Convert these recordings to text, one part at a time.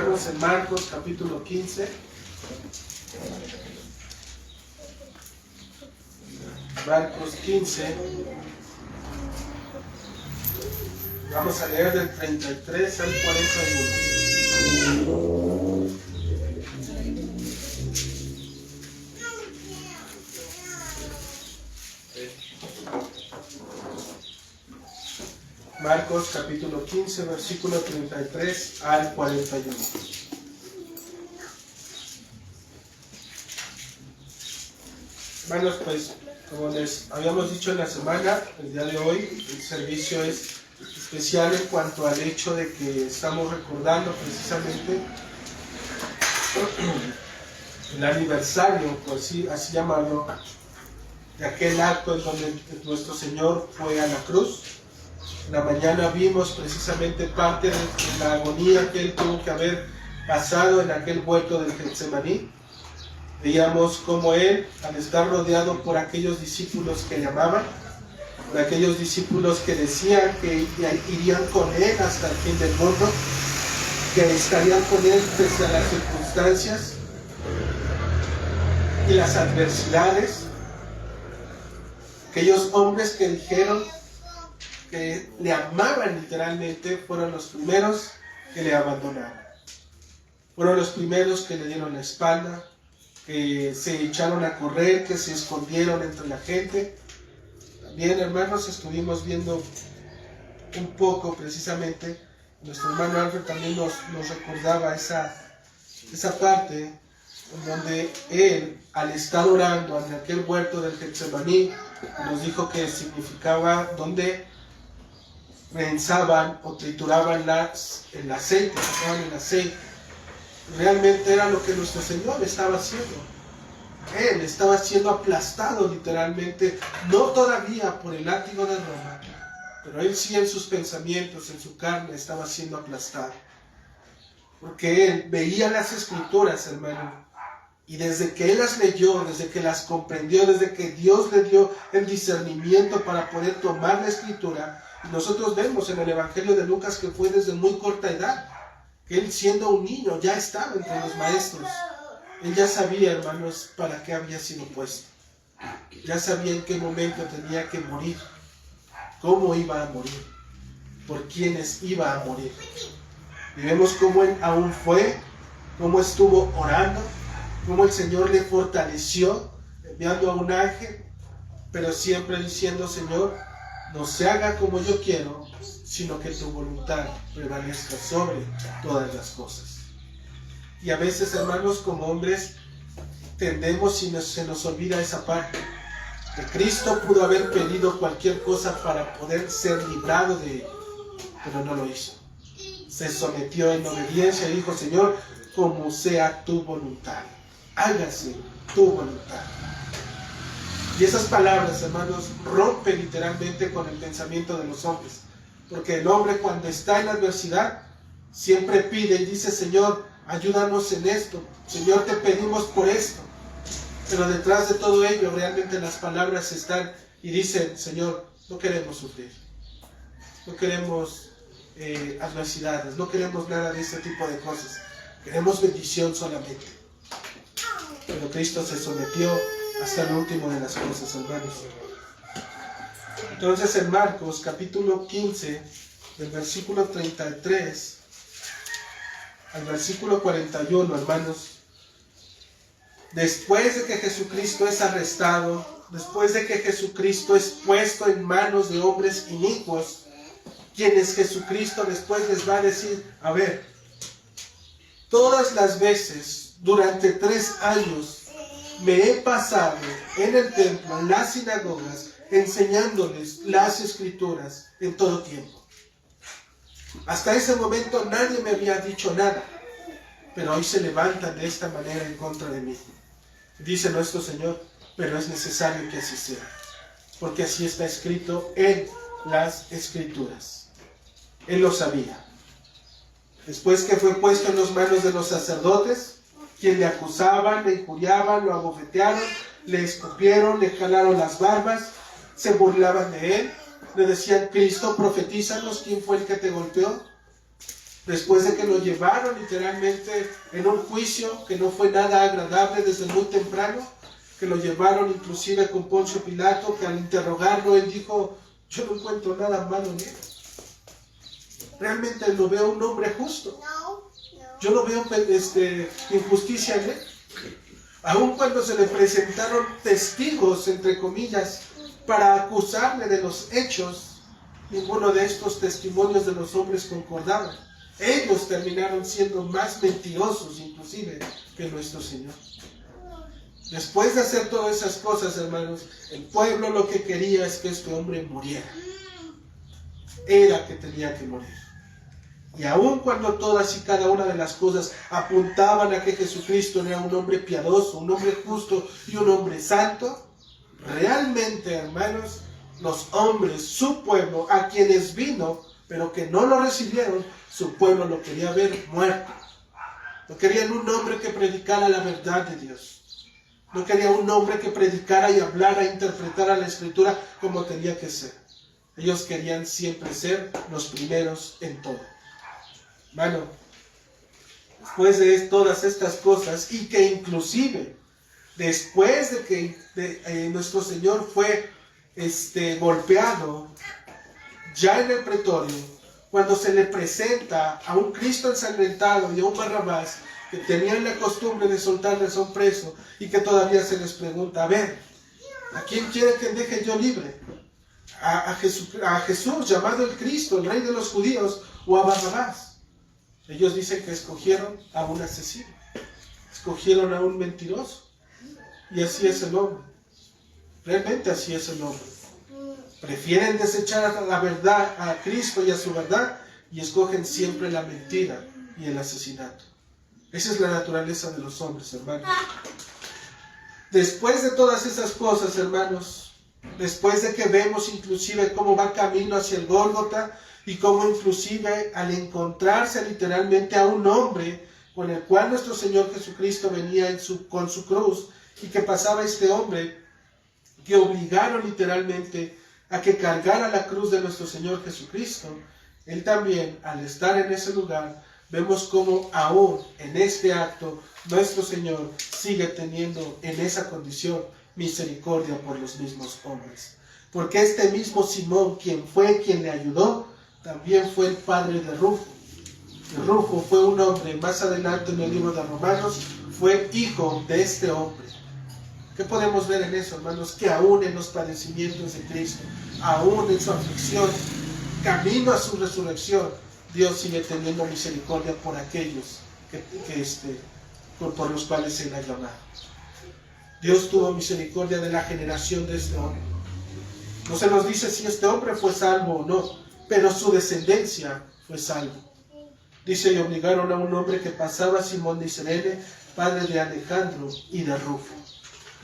hermanos, en Marcos capítulo 15. Marcos 15. Vamos a leer del 33 al 41. Marcos capítulo 15, versículo 33 al 41. Hermanos, pues como les habíamos dicho en la semana, el día de hoy el servicio es especial en cuanto al hecho de que estamos recordando precisamente el aniversario, por así llamarlo, de aquel acto en donde nuestro Señor fue a la cruz. En la mañana vimos precisamente parte de la agonía que Él tuvo que haber pasado en aquel huerto del Getsemaní. Veíamos cómo Él, al estar rodeado por aquellos discípulos que le amaban, por aquellos discípulos que decían que irían con Él hasta el fin del mundo, que estarían con Él pese a las circunstancias y las adversidades, aquellos hombres que dijeron que le amaban literalmente, fueron los primeros que le abandonaron. Fueron los primeros que le dieron la espalda, que se echaron a correr, que se escondieron entre la gente. También, hermanos, estuvimos viendo un poco precisamente, nuestro hermano Alfred también nos recordaba esa parte en donde él, al estar orando en aquel huerto del Getsemaní, nos dijo que significaba donde prensaban o trituraban el aceite, sacaban el aceite. Realmente era lo que nuestro Señor estaba haciendo. Él estaba siendo aplastado literalmente, no todavía por el látigo de Roma, pero él sí en sus pensamientos, en su carne, estaba siendo aplastado. Porque él veía las Escrituras, hermano, y desde que él las leyó, desde que las comprendió, desde que Dios le dio el discernimiento para poder tomar la Escritura, nosotros vemos en el Evangelio de Lucas que fue desde muy corta edad, que él siendo un niño ya estaba entre los maestros. Él ya sabía, hermanos, para qué había sido puesto. Ya sabía en qué momento tenía que morir, cómo iba a morir, por quiénes iba a morir. Y vemos cómo él aún fue, cómo estuvo orando, cómo el Señor le fortaleció, enviando a un ángel, pero siempre diciendo: Señor, no se haga como yo quiero, sino que tu voluntad prevalezca sobre todas las cosas. Y a veces, hermanos, como hombres, tendemos y se nos olvida esa parte. Que Cristo pudo haber pedido cualquier cosa para poder ser librado de ello, pero no lo hizo. Se sometió en obediencia y dijo: Señor, como sea tu voluntad, hágase tu voluntad. Y esas palabras, hermanos, rompen literalmente con el pensamiento de los hombres. Porque el hombre, cuando está en la adversidad, siempre pide y dice: Señor, ayúdanos en esto. Señor, te pedimos por esto. Pero detrás de todo ello, realmente las palabras están y dicen: Señor, no queremos sufrir. No queremos adversidades. No queremos nada de este tipo de cosas. Queremos bendición solamente. Pero Cristo se sometió hasta el último de las cosas, hermanos. Entonces, en Marcos capítulo 15, del versículo 33 al versículo 41, hermanos, después de que Jesucristo es arrestado, después de que Jesucristo es puesto en manos de hombres inicuos, quienes Jesucristo después les va a decir: a ver, todas las veces durante 3 años me he pasado en el templo, en las sinagogas, enseñándoles las Escrituras en todo tiempo. Hasta ese momento nadie me había dicho nada, pero hoy se levantan de esta manera en contra de mí. Dice nuestro Señor: pero es necesario que así sea, porque así está escrito en las Escrituras. Él lo sabía. Después que fue puesto en las manos de los sacerdotes, quien le acusaban, le injuriaban, lo abofetearon, le escupieron, le jalaron las barbas, se burlaban de él, le decían: Cristo, profetízanos, ¿quién fue el que te golpeó? después de que lo llevaron literalmente en un juicio que no fue nada agradable desde muy temprano, que lo llevaron inclusive con Poncio Pilato, que al interrogarlo él dijo: yo no encuentro nada malo en él. Realmente lo veo un hombre justo. Yo no veo injusticia en él. Aun cuando se le presentaron testigos, entre comillas, para acusarle de los hechos, ninguno de estos testimonios de los hombres concordaba. Ellos terminaron siendo más mentirosos inclusive que nuestro Señor. Después de hacer todas esas cosas, hermanos, el pueblo lo que quería es que este hombre muriera. Era que tenía que morir. Y aun cuando todas y cada una de las cosas apuntaban a que Jesucristo era un hombre piadoso, un hombre justo y un hombre santo, realmente, hermanos, los hombres, su pueblo, a quienes vino, pero que no lo recibieron, su pueblo lo quería ver muerto. No querían un hombre que predicara la verdad de Dios. No quería un hombre que predicara y hablara, interpretara la Escritura como tenía que ser. Ellos querían siempre ser los primeros en todo. Bueno, después de todas estas cosas, y que inclusive después de que nuestro Señor fue golpeado, ya en el pretorio, cuando se le presenta a un Cristo ensangrentado y a un Barrabás, que tenían la costumbre de soltarles a un preso, y que todavía se les pregunta: a ver, ¿a quién quiere que deje yo libre? ¿A Jesús, llamado el Cristo, el Rey de los Judíos, o a Barrabás? Ellos dicen que escogieron a un asesino, escogieron a un mentiroso, y así es el hombre. Realmente así es el hombre. Prefieren desechar a la verdad, a Cristo y a su verdad, y escogen siempre la mentira y el asesinato. Esa es la naturaleza de los hombres, hermanos. Después de todas esas cosas, hermanos, después de que vemos inclusive cómo va camino hacia el Gólgota, y cómo inclusive al encontrarse literalmente a un hombre con el cual nuestro Señor Jesucristo venía con su cruz, y que pasaba este hombre, que obligaron literalmente a que cargara la cruz de nuestro Señor Jesucristo, Él también, al estar en ese lugar, vemos cómo aún en este acto nuestro Señor sigue teniendo en esa condición misericordia por los mismos hombres. Porque este mismo Simón, quien le ayudó, también fue el padre de Rufo. Y Rufo fue un hombre, más adelante en el libro de Romanos, fue hijo de este hombre. ¿Qué podemos ver en eso, hermanos? Que aún en los padecimientos de Cristo, aún en su aflicción, camino a su resurrección, Dios sigue teniendo misericordia por aquellos por los cuales Él ha llamado. Dios tuvo misericordia de la generación de este hombre. No se nos dice si este hombre fue salvo o no, pero su descendencia fue salvo. Dice: y obligaron a un hombre que pasaba, Simón de Cirene, padre de Alejandro y de Rufo.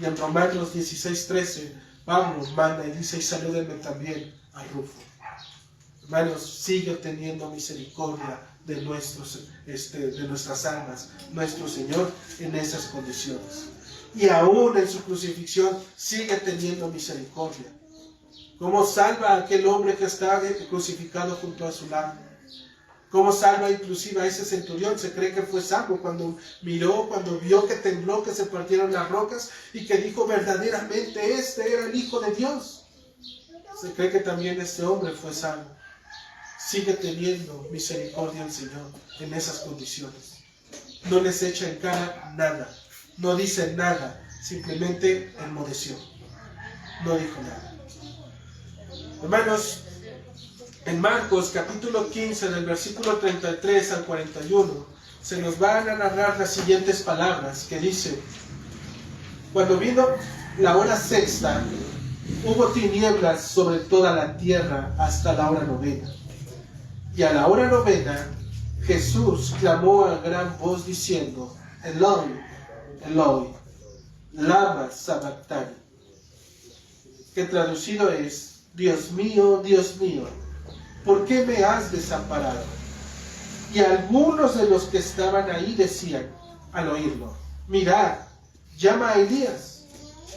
Y en Romanos 16:13, Pablo manda y dice: y salúdenme también a Rufo. Hermanos, sigue teniendo misericordia de nuestras almas, nuestro Señor, en esas condiciones. Y aún en su crucifixión sigue teniendo misericordia. Cómo salva a aquel hombre que está crucificado junto a su lado. Cómo salva inclusive a ese centurión. Se cree que fue salvo cuando vio que tembló, que se partieron las rocas, y que dijo: verdaderamente este era el Hijo de Dios. Se cree que también este hombre fue salvo. Sigue teniendo misericordia el Señor en esas condiciones. No les echa en cara nada. No dice nada. Simplemente enmudeció. No dijo nada. Hermanos, en Marcos capítulo 15, del versículo 33 al 41, se nos van a narrar las siguientes palabras que dice: cuando vino la hora sexta, hubo tinieblas sobre toda la tierra hasta la hora novena. Y a la hora novena, Jesús clamó a gran voz diciendo: Eloi, Eloi, lama sabactani, que traducido es: Dios mío, ¿por qué me has desamparado? Y algunos de los que estaban ahí decían, al oírlo: mirad, llama a Elías.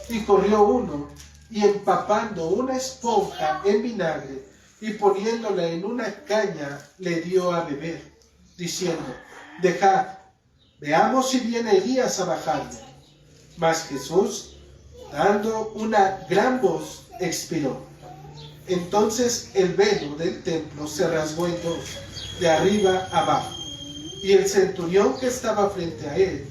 Y corrió uno, y empapando una esponja en vinagre, y poniéndola en una caña, le dio a beber. diciendo: dejad, veamos si viene Elías a bajarme. Mas Jesús, dando una gran voz, expiró. Entonces el velo del templo se rasgó en dos, de arriba abajo. Y el centurión que estaba frente a él,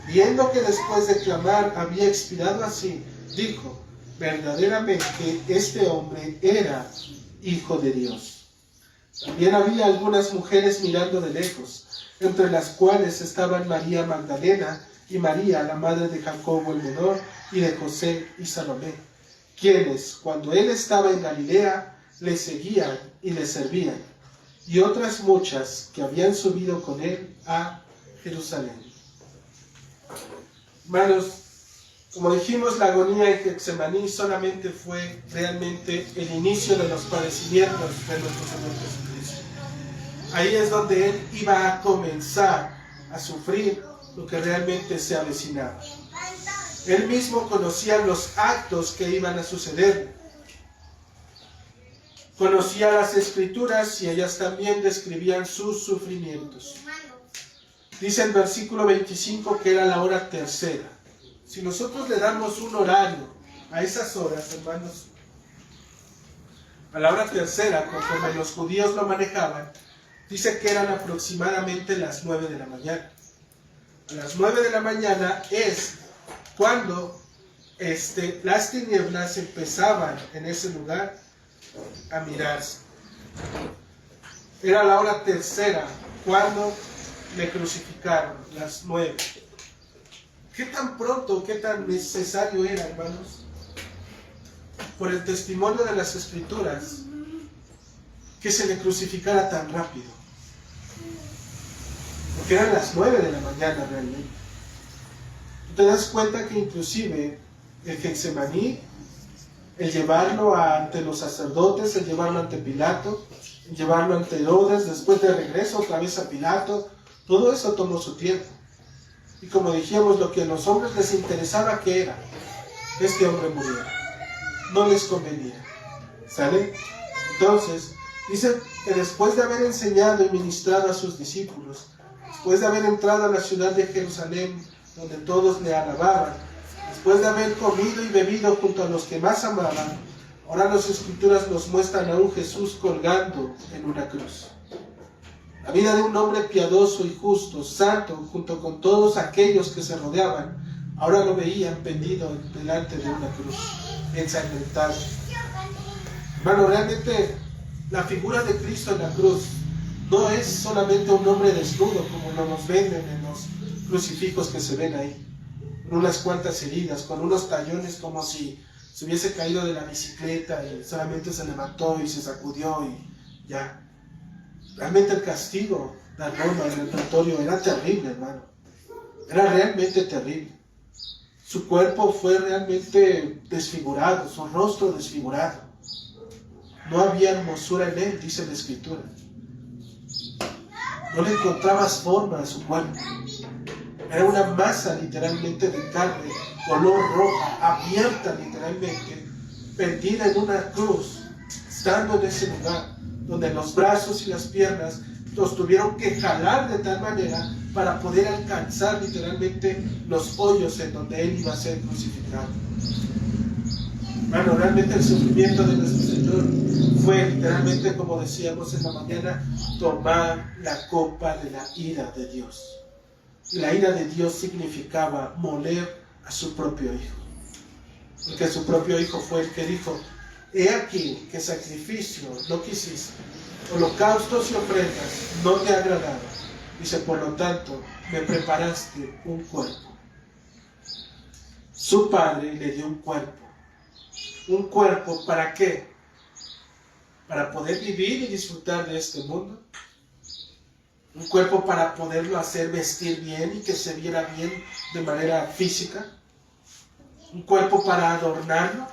viendo que después de clamar había expirado así, dijo: verdaderamente este hombre era Hijo de Dios. También había algunas mujeres mirando de lejos, entre las cuales estaban María Magdalena y María, la madre de Jacobo el menor, y de José y Salomé, quienes, cuando él estaba en Galilea, le seguían y le servían, y otras muchas que habían subido con él a Jerusalén. Hermanos, como dijimos, la agonía en Getsemaní solamente fue realmente el inicio de los padecimientos de nuestro Señor Jesucristo. Ahí es donde Él iba a comenzar a sufrir lo que realmente se avecinaba. Él mismo conocía los actos que iban a suceder. Conocía las Escrituras y ellas también describían sus sufrimientos. Dice el versículo 25 que era la hora tercera. Si nosotros le damos un horario a esas horas, hermanos, a la hora tercera, conforme los judíos lo manejaban, dice que eran aproximadamente las 9 de la mañana. A las 9 de la mañana es cuando las tinieblas empezaban en ese lugar a mirarse. Era la hora tercera cuando le crucificaron, las 9. ¿Qué tan pronto, qué tan necesario era, hermanos? Por el testimonio de las Escrituras, que se le crucificara tan rápido. Porque eran las 9 de la mañana realmente. Te das cuenta que inclusive el Getsemaní, el llevarlo ante los sacerdotes, el llevarlo ante Pilato, el llevarlo ante Herodes, después de regreso otra vez a Pilato, todo eso tomó su tiempo. Y como dijimos, lo que a los hombres les interesaba que era que este hombre muriera. No les convenía. ¿Sale? Entonces, dice que después de haber enseñado y ministrado a sus discípulos, después de haber entrado a la ciudad de Jerusalén, donde todos le alababan, después de haber comido y bebido junto a los que más amaban, ahora las Escrituras nos muestran a un Jesús colgando en una cruz. La vida de un hombre piadoso y justo, santo, junto con todos aquellos que se rodeaban, ahora lo veían pendido delante de una cruz, ensangrentado. Hermano, realmente la figura de Cristo en la cruz no es solamente un hombre desnudo como nos venden en los crucifijos que se ven ahí, con unas cuantas heridas, con unos tallones como si se hubiese caído de la bicicleta y solamente se levantó y se sacudió y ya. Realmente el castigo de Roma en el pretorio era terrible, hermano. Era realmente terrible. Su cuerpo fue realmente desfigurado, su rostro desfigurado. No había hermosura en él, dice la Escritura. No le encontrabas forma a su cuerpo. Era una masa literalmente de carne, color roja, abierta literalmente, perdida en una cruz, estando en ese lugar, donde los brazos y las piernas los tuvieron que jalar de tal manera para poder alcanzar literalmente los hoyos en donde él iba a ser crucificado. Bueno, realmente el sufrimiento de nuestro Señor fue literalmente, como decíamos en la mañana, tomar la copa de la ira de Dios. Y la ira de Dios significaba moler a su propio Hijo. Porque su propio Hijo fue el que dijo: he aquí que sacrificio no quisiste, holocaustos y ofrendas no te agradaron. Dice, por lo tanto, me preparaste un cuerpo. Su Padre le dio un cuerpo. ¿Un cuerpo para qué? Para poder vivir y disfrutar de este mundo. Un cuerpo para poderlo hacer vestir bien y que se viera bien de manera física. Un cuerpo para adornarlo.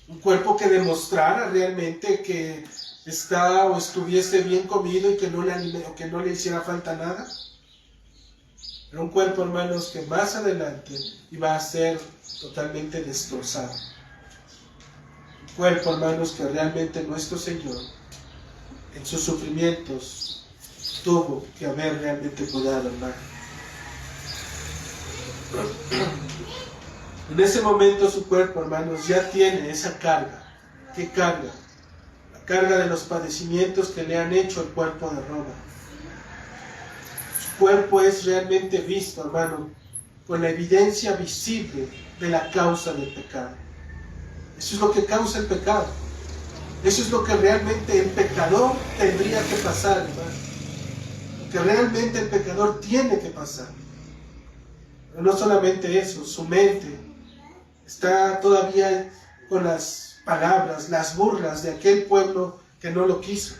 Un cuerpo que demostrara realmente que está o estuviese bien comido y que no le hiciera falta nada. Era un cuerpo, hermanos, que más adelante iba a ser totalmente destrozado. Un cuerpo, hermanos, que realmente nuestro Señor, en sus sufrimientos, tuvo que haber realmente cuidado, hermano. En ese momento su cuerpo, hermanos, ya tiene esa carga. ¿Qué carga? La carga de los padecimientos que le han hecho al cuerpo de Roma. Su cuerpo es realmente visto, hermano, con la evidencia visible de la causa del pecado. Eso es lo que causa el pecado. Eso es lo que realmente el pecador tendría que pasar, hermano. Lo que realmente el pecador tiene que pasar. Pero no solamente eso, su mente está todavía con las palabras, las burlas de aquel pueblo que no lo quiso.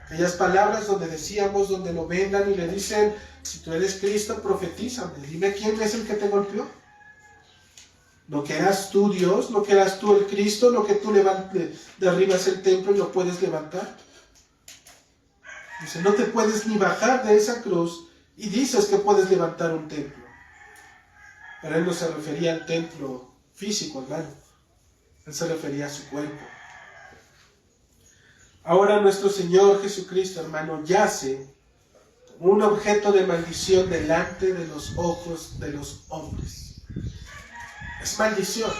Aquellas palabras donde decíamos, donde lo vengan y le dicen: si tú eres Cristo, profetízame, dime quién es el que te golpeó. ¿No que eras tú Dios? ¿No que eras tú el Cristo? ¿No que tú derribas el templo y lo puedes levantar? Dice, no te puedes ni bajar de esa cruz y dices que puedes levantar un templo. Pero él no se refería al templo físico, hermano. Él se refería a su cuerpo. Ahora nuestro Señor Jesucristo, hermano, yace como un objeto de maldición delante de los ojos de los hombres. Es maldición.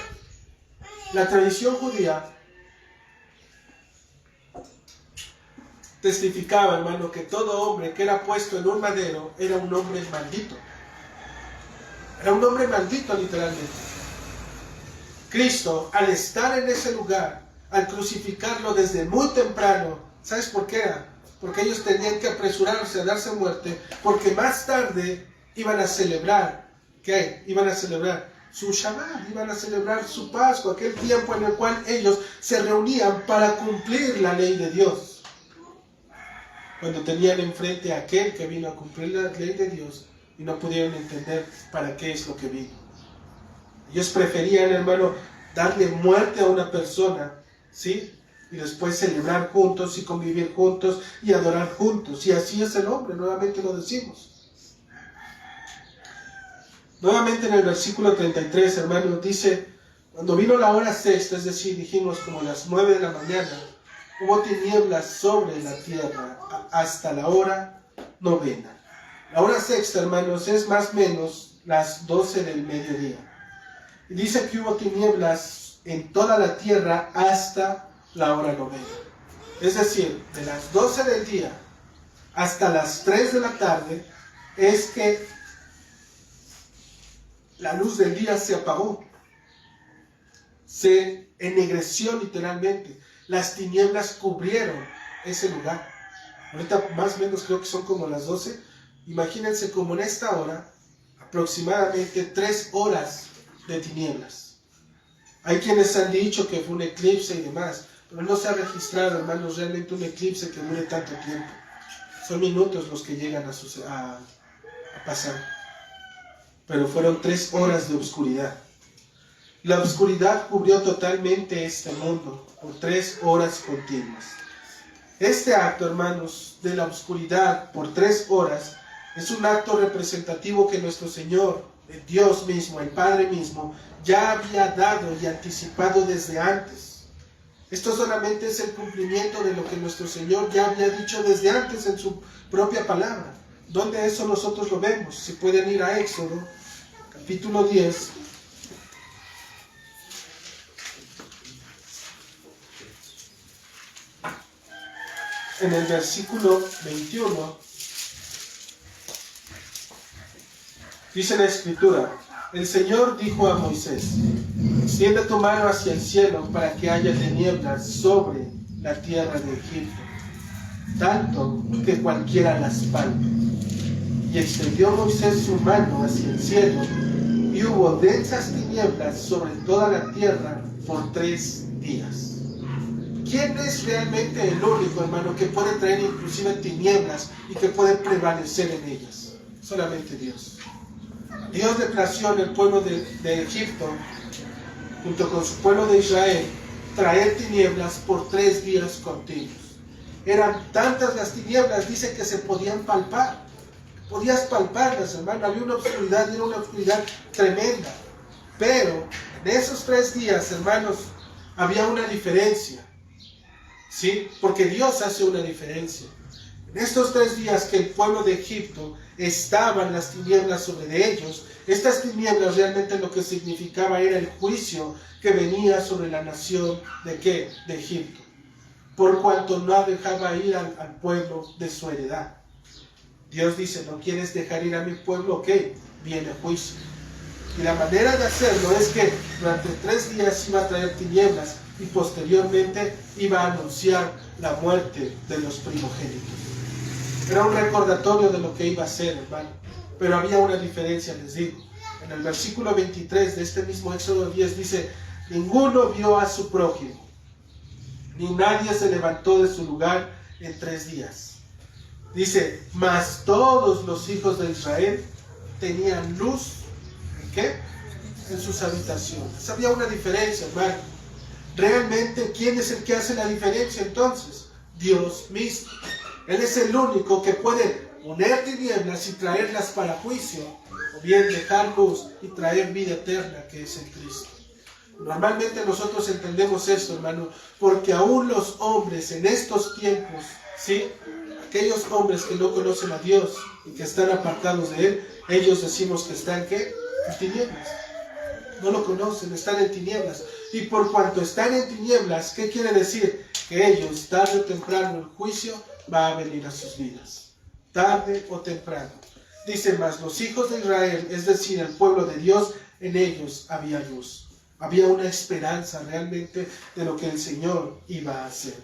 La tradición judía testificaba, hermano, que todo hombre que era puesto en un madero era un hombre maldito. Era un hombre maldito, literalmente. Cristo, al estar en ese lugar, al crucificarlo desde muy temprano, ¿sabes por qué era? Porque ellos tenían que apresurarse a darse muerte, porque más tarde iban a celebrar, ¿qué? Iban a celebrar su Shabbat, iban a celebrar su Pascua, aquel tiempo en el cual ellos se reunían para cumplir la ley de Dios. Cuando tenían enfrente a aquel que vino a cumplir la ley de Dios y no pudieron entender para qué es lo que vino. Ellos preferían, hermano, darle muerte a una persona, ¿sí? Y después celebrar juntos y convivir juntos y adorar juntos. Y así es el hombre, nuevamente lo decimos. Nuevamente en el versículo 33, hermano, dice: cuando vino la hora sexta, es decir, dijimos como las 9 de la mañana, hubo tinieblas sobre la tierra hasta la hora novena. La hora sexta, hermanos, es más o menos las 12 del mediodía. Y dice que hubo tinieblas en toda la tierra hasta la hora novena. Es decir, de las 12 del día hasta las 3 de la tarde es que la luz del día se apagó. Se ennegreció literalmente. Las tinieblas cubrieron ese lugar. Ahorita más o menos creo que son como las 12. Imagínense como en esta hora, aproximadamente 3 horas de tinieblas. Hay quienes han dicho que fue un eclipse y demás, pero no se ha registrado, hermanos, realmente un eclipse que dure tanto tiempo. Son minutos los que llegan a pasar. Pero fueron 3 horas de oscuridad. La oscuridad cubrió totalmente este mundo por 3 horas continuas. Este acto, hermanos, de la oscuridad por 3 horas es un acto representativo que nuestro Señor, el Dios mismo, el Padre mismo, ya había dado y anticipado desde antes. Esto solamente es el cumplimiento de lo que nuestro Señor ya había dicho desde antes en su propia palabra. ¿Dónde eso nosotros lo vemos? Si pueden ir a Éxodo, capítulo 10. En el versículo 21, dice la Escritura: el Señor dijo a Moisés: extiende tu mano hacia el cielo para que haya tinieblas sobre la tierra de Egipto, tanto que cualquiera las palpe. Y extendió Moisés su mano hacia el cielo, y hubo densas tinieblas sobre toda la tierra por 3 días. ¿Quién es realmente el único, hermano, que puede traer inclusive tinieblas y que puede prevalecer en ellas? Solamente Dios. Dios le plació en el pueblo de Egipto, junto con su pueblo de Israel, traer tinieblas por 3 días continuos. Eran tantas las tinieblas, dice, que se podían palpar. Podías palparlas, hermano. Había una oscuridad, y era una oscuridad tremenda. Pero en esos 3 días, hermanos, había una diferencia. ¿Sí? Porque Dios hace una diferencia. En estos 3 días que el pueblo de Egipto estaba en las tinieblas sobre ellos, estas tinieblas realmente lo que significaba era el juicio que venía sobre la nación ¿de qué? De Egipto, por cuanto no dejaba ir al pueblo de su heredad. Dios dice, ¿no quieres dejar ir a mi pueblo? Ok, viene juicio. Y la manera de hacerlo es que durante 3 días iba a traer tinieblas y posteriormente iba a anunciar la muerte de los primogénitos. Era un recordatorio de lo que iba a hacer, hermano. Pero había una diferencia, les digo. En el versículo 23 de este mismo Éxodo 10 dice, ninguno vio a su prójimo, ni nadie se levantó de su lugar en 3 días. Dice, mas todos los hijos de Israel tenían luz, ¿en qué? En sus habitaciones. Había una diferencia, hermano. Realmente, ¿quién es el que hace la diferencia entonces? Dios mismo. Él es el único que puede poner tinieblas y traerlas para juicio, o bien dejar luz y traer vida eterna, que es en Cristo. Normalmente nosotros entendemos esto, hermano, porque aún los hombres en estos tiempos, ¿sí? Aquellos hombres que no conocen a Dios y que están apartados de Él, ellos decimos que están, ¿qué? En tinieblas. No lo conocen, están en tinieblas. Y por cuanto están en tinieblas, ¿qué quiere decir? Que ellos, tarde o temprano, el juicio va a venir a sus vidas. Tarde o temprano. Dice más, los hijos de Israel, es decir, el pueblo de Dios, en ellos había luz. Había una esperanza realmente de lo que el Señor iba a hacer.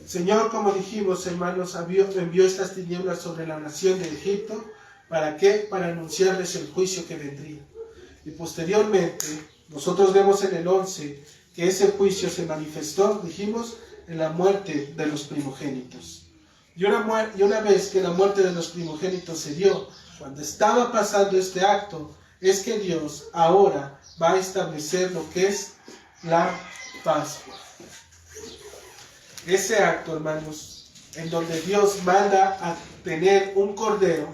El Señor, como dijimos, hermanos, envió estas tinieblas sobre la nación de Egipto. ¿Para qué? Para anunciarles el juicio que vendría. Y posteriormente, nosotros vemos en el 11 que ese juicio se manifestó, dijimos, en la muerte de los primogénitos. Y una vez que la muerte de los primogénitos se dio, cuando estaba pasando este acto, es que Dios ahora va a establecer lo que es la Pascua. Ese acto, hermanos, en donde Dios manda a tener un cordero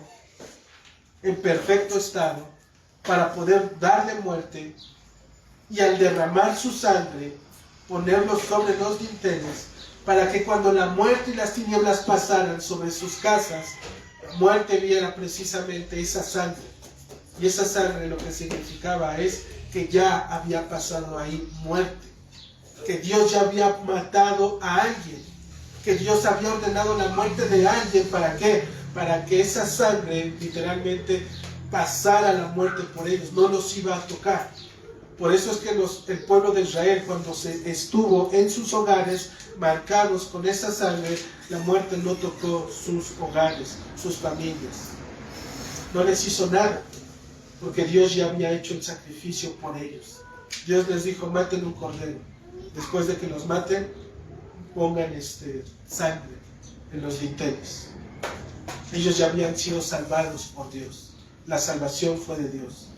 en perfecto estado para poder darle muerte, y al derramar su sangre, ponerlo sobre los dinteles, para que cuando la muerte y las tinieblas pasaran sobre sus casas, la muerte viera precisamente esa sangre. Y esa sangre lo que significaba es que ya había pasado ahí muerte, que Dios ya había matado a alguien, que Dios había ordenado la muerte de alguien. ¿Para qué? Para que esa sangre literalmente pasara la muerte por ellos, no los iba a tocar. Por eso es que el pueblo de Israel, cuando se estuvo en sus hogares marcados con esa sangre, la muerte no tocó sus hogares, sus familias. No les hizo nada, porque Dios ya había hecho el sacrificio por ellos. Dios les dijo, maten un cordero. Después de que los maten, pongan sangre en los dinteles. Ellos ya habían sido salvados por Dios. La salvación fue de Dios.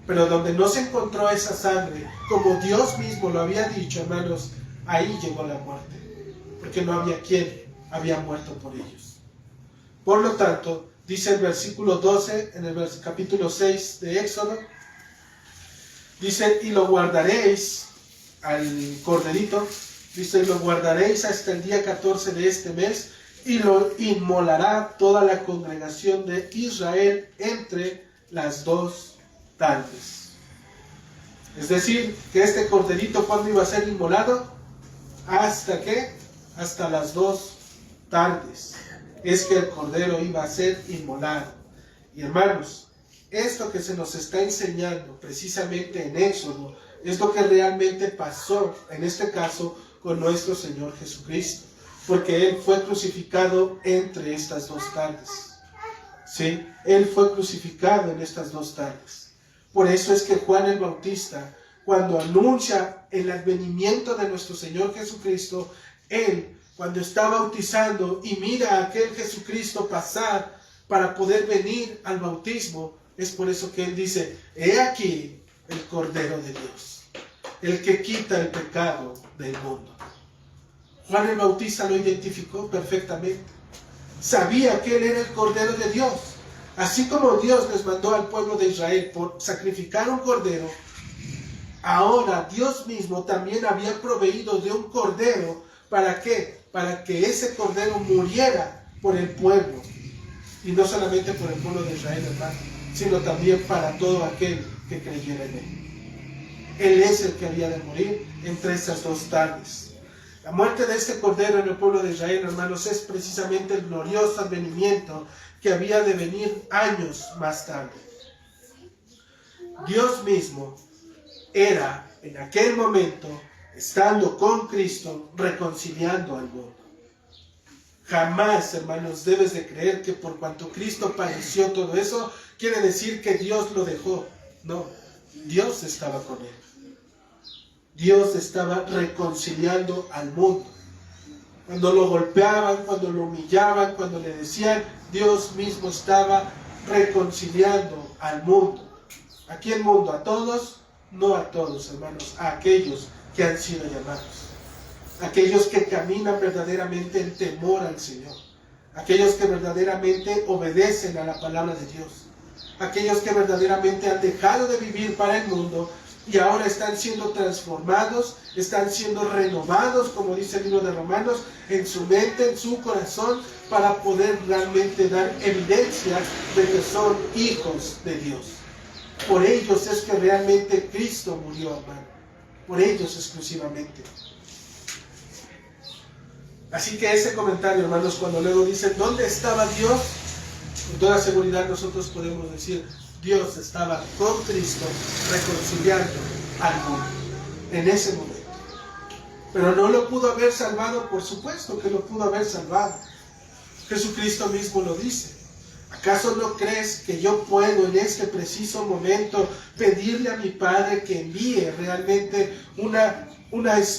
Pero donde no se encontró esa sangre, como Dios mismo lo había dicho, hermanos, ahí llegó la muerte. Porque no había quien había muerto por ellos. Por lo tanto, dice el versículo 12, en el capítulo 6 de Éxodo, dice, y lo guardaréis al corderito, dice, lo guardaréis hasta el día 14 de este mes, y lo inmolará toda la congregación de Israel entre las 2 tardes. Es decir, que este corderito, ¿cuándo iba a ser inmolado? ¿Hasta qué? Hasta las 2 tardes. Es que el cordero iba a ser inmolado. Y hermanos, esto que se nos está enseñando precisamente en Éxodo, es lo que realmente pasó, en este caso, con nuestro Señor Jesucristo. Porque Él fue crucificado entre estas 2 tardes. ¿Sí? Él fue crucificado en estas 2 tardes. Por eso es que Juan el Bautista, cuando anuncia el advenimiento de nuestro Señor Jesucristo, él, cuando está bautizando y mira a aquel Jesucristo pasar para poder venir al bautismo, es por eso que él dice, he aquí el Cordero de Dios, el que quita el pecado del mundo. Juan el Bautista lo identificó perfectamente. Sabía que él era el Cordero de Dios. Así como Dios les mandó al pueblo de Israel por sacrificar un cordero, ahora Dios mismo también había proveído de un cordero. ¿Para qué? Para que ese cordero muriera por el pueblo, y no solamente por el pueblo de Israel, hermano, sino también para todo aquel que creyera en él. Él es el que había de morir entre estas dos tardes. La muerte de este cordero en el pueblo de Israel, hermanos, es precisamente el glorioso advenimiento que había de venir años más tarde. Dios mismo era en aquel momento, estando con Cristo, reconciliando al mundo. Jamás, hermanos, debes de creer que por cuanto Cristo padeció todo eso, quiere decir que Dios lo dejó. No, Dios estaba con él. Dios estaba reconciliando al mundo. Cuando lo golpeaban, cuando lo humillaban, cuando le decían, Dios mismo estaba reconciliando al mundo. ¿A quién mundo? ¿A todos? No a todos, hermanos, a aquellos que han sido llamados. Aquellos que caminan verdaderamente en temor al Señor. Aquellos que verdaderamente obedecen a la palabra de Dios. Aquellos que verdaderamente han dejado de vivir para el mundo y ahora están siendo transformados, están siendo renovados, como dice el libro de Romanos, en su mente, en su corazón, para poder realmente dar evidencia de que son hijos de Dios. Por ellos es que realmente Cristo murió, hermano. Por ellos exclusivamente. Así que ese comentario, hermanos, cuando luego dicen, ¿dónde estaba Dios? Con toda seguridad nosotros podemos decir, Dios estaba con Cristo reconciliando al mundo en ese momento. Pero no lo pudo haber salvado, por supuesto que lo pudo haber salvado. Jesucristo mismo lo dice. ¿Acaso no crees que yo puedo en este preciso momento pedirle a mi Padre que envíe realmente una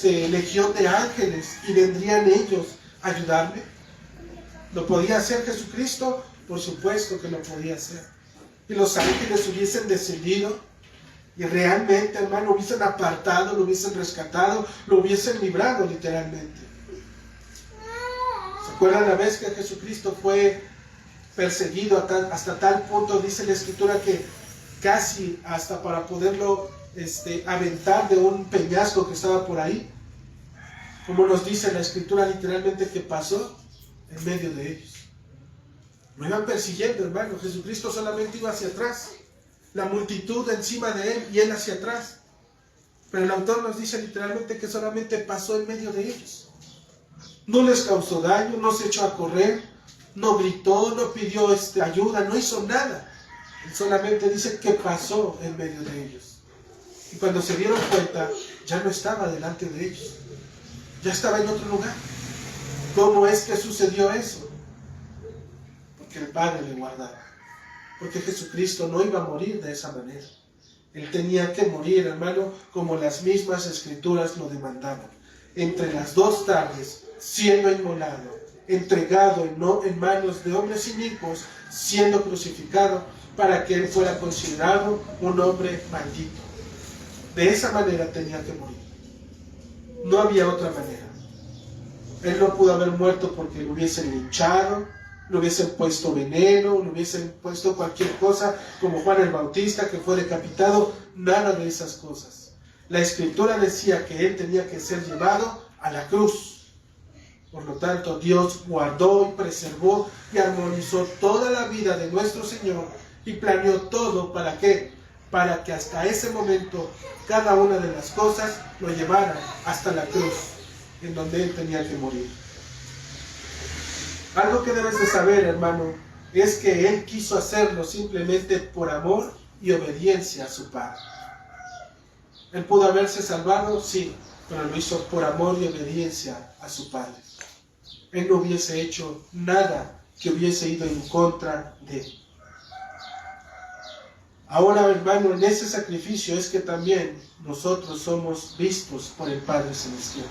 legión de ángeles y vendrían ellos a ayudarme? ¿Lo podía hacer Jesucristo? Por supuesto que lo podía hacer. Y los ángeles hubiesen descendido y realmente, hermano, hubiesen apartado, lo hubiesen rescatado, lo hubiesen librado literalmente. ¿Se acuerdan la vez que Jesucristo fue perseguido hasta tal punto, dice la Escritura, que casi hasta para poderlo aventar de un peñasco que estaba por ahí? Como nos dice la Escritura literalmente que pasó en medio de ellos. Lo iban persiguiendo, hermano. Jesucristo solamente iba hacia atrás, la multitud encima de él y él hacia atrás. Pero el autor nos dice literalmente que solamente pasó en medio de ellos. No les causó daño, no se echó a correr, no gritó, no pidió ayuda, no hizo nada. Él solamente dice que pasó en medio de ellos. Y cuando se dieron cuenta, ya no estaba delante de ellos. Ya estaba en otro lugar. ¿Cómo es que sucedió eso? Porque el Padre le guardaba. Porque Jesucristo no iba a morir de esa manera. Él tenía que morir, hermano, como las mismas Escrituras lo demandaban. Entre las dos tardes, siendo inmolado, entregado en manos de hombres inicuos, siendo crucificado, para que él fuera considerado un hombre maldito. De esa manera tenía que morir. No había otra manera. Él no pudo haber muerto porque lo hubiesen linchado, le hubiesen puesto veneno, le hubiesen puesto cualquier cosa, como Juan el Bautista, que fue decapitado. Nada de esas cosas. La Escritura decía que él tenía que ser llevado a la cruz. Por lo tanto, Dios guardó y preservó y armonizó toda la vida de nuestro Señor y planeó todo. ¿Para qué? Para que hasta ese momento cada una de las cosas lo llevara hasta la cruz, en donde él tenía que morir. Algo que debes de saber, hermano, es que él quiso hacerlo simplemente por amor y obediencia a su Padre. Él pudo haberse salvado, sí, pero lo hizo por amor y obediencia a su Padre. Él no hubiese hecho nada que hubiese ido en contra de él. Ahora, hermano, en ese sacrificio es que también nosotros somos vistos por el Padre Celestial.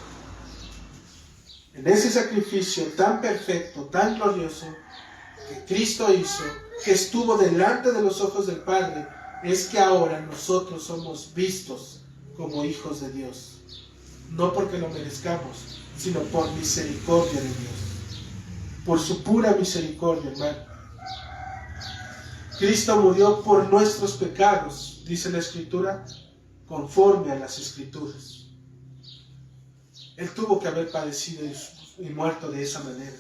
En ese sacrificio tan perfecto, tan glorioso, que Cristo hizo, que estuvo delante de los ojos del Padre, es que ahora nosotros somos vistos como hijos de Dios. No porque lo merezcamos, sino por misericordia de Dios. Por su pura misericordia, hermano. Cristo murió por nuestros pecados, dice la Escritura, conforme a las Escrituras. Él tuvo que haber padecido y muerto de esa manera.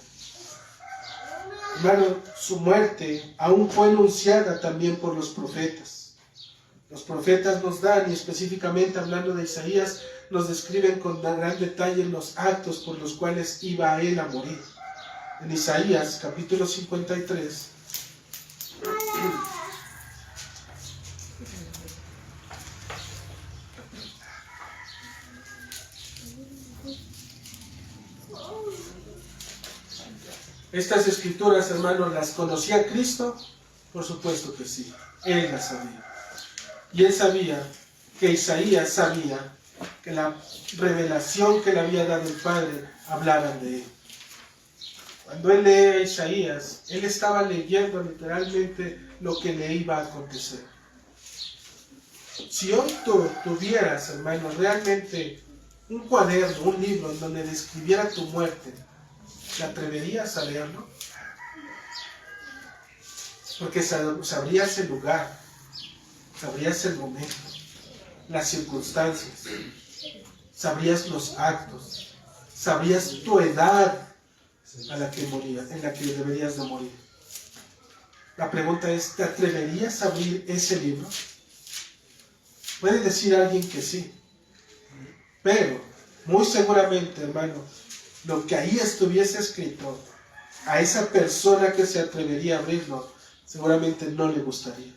Hermano, su muerte aún fue anunciada también por los profetas. Los profetas nos dan, y específicamente hablando de Isaías, nos describen con gran detalle los actos por los cuales iba a él a morir. En Isaías, capítulo 53, estas escrituras, hermanos, ¿las conocía Cristo? Por supuesto que sí, Él las sabía. Y Él sabía que Isaías sabía que la revelación que le había dado el Padre hablaban de Él. Cuando Él lee a Isaías, Él estaba leyendo literalmente lo que le iba a acontecer. Si hoy tú tuvieras, hermano, realmente un cuaderno, un libro en donde describiera tu muerte, ¿te atreverías a leerlo? Porque sabrías el lugar, sabrías el momento, las circunstancias, sabrías los actos, sabrías tu edad a la que morías, en la que deberías de morir. La pregunta es, ¿te atreverías a abrir ese libro? Puede decir alguien que sí, pero muy seguramente, hermano, lo que ahí estuviese escrito, a esa persona que se atrevería a abrirlo, seguramente no le gustaría.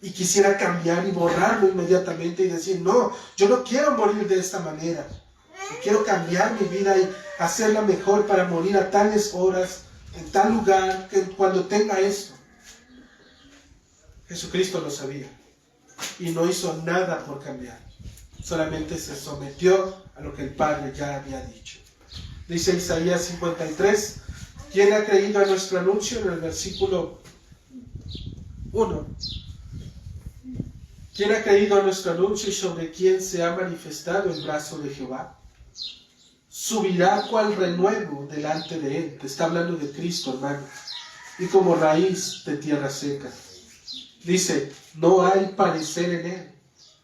Y quisiera cambiar y borrarlo inmediatamente y decir, no, yo no quiero morir de esta manera. Yo quiero cambiar mi vida y hacerla mejor para morir a tales horas, en tal lugar, que cuando tenga esto. Jesucristo lo sabía y no hizo nada por cambiar. Solamente se sometió a lo que el Padre ya había dicho. Dice Isaías 53, ¿quién ha creído a nuestro anuncio? En el versículo 1. ¿Quién ha creído a nuestro anuncio y sobre quién se ha manifestado el brazo de Jehová? Subirá cual renuevo delante de él. Te está hablando de Cristo, hermano. Y como raíz de tierra seca. Dice, no hay parecer en él,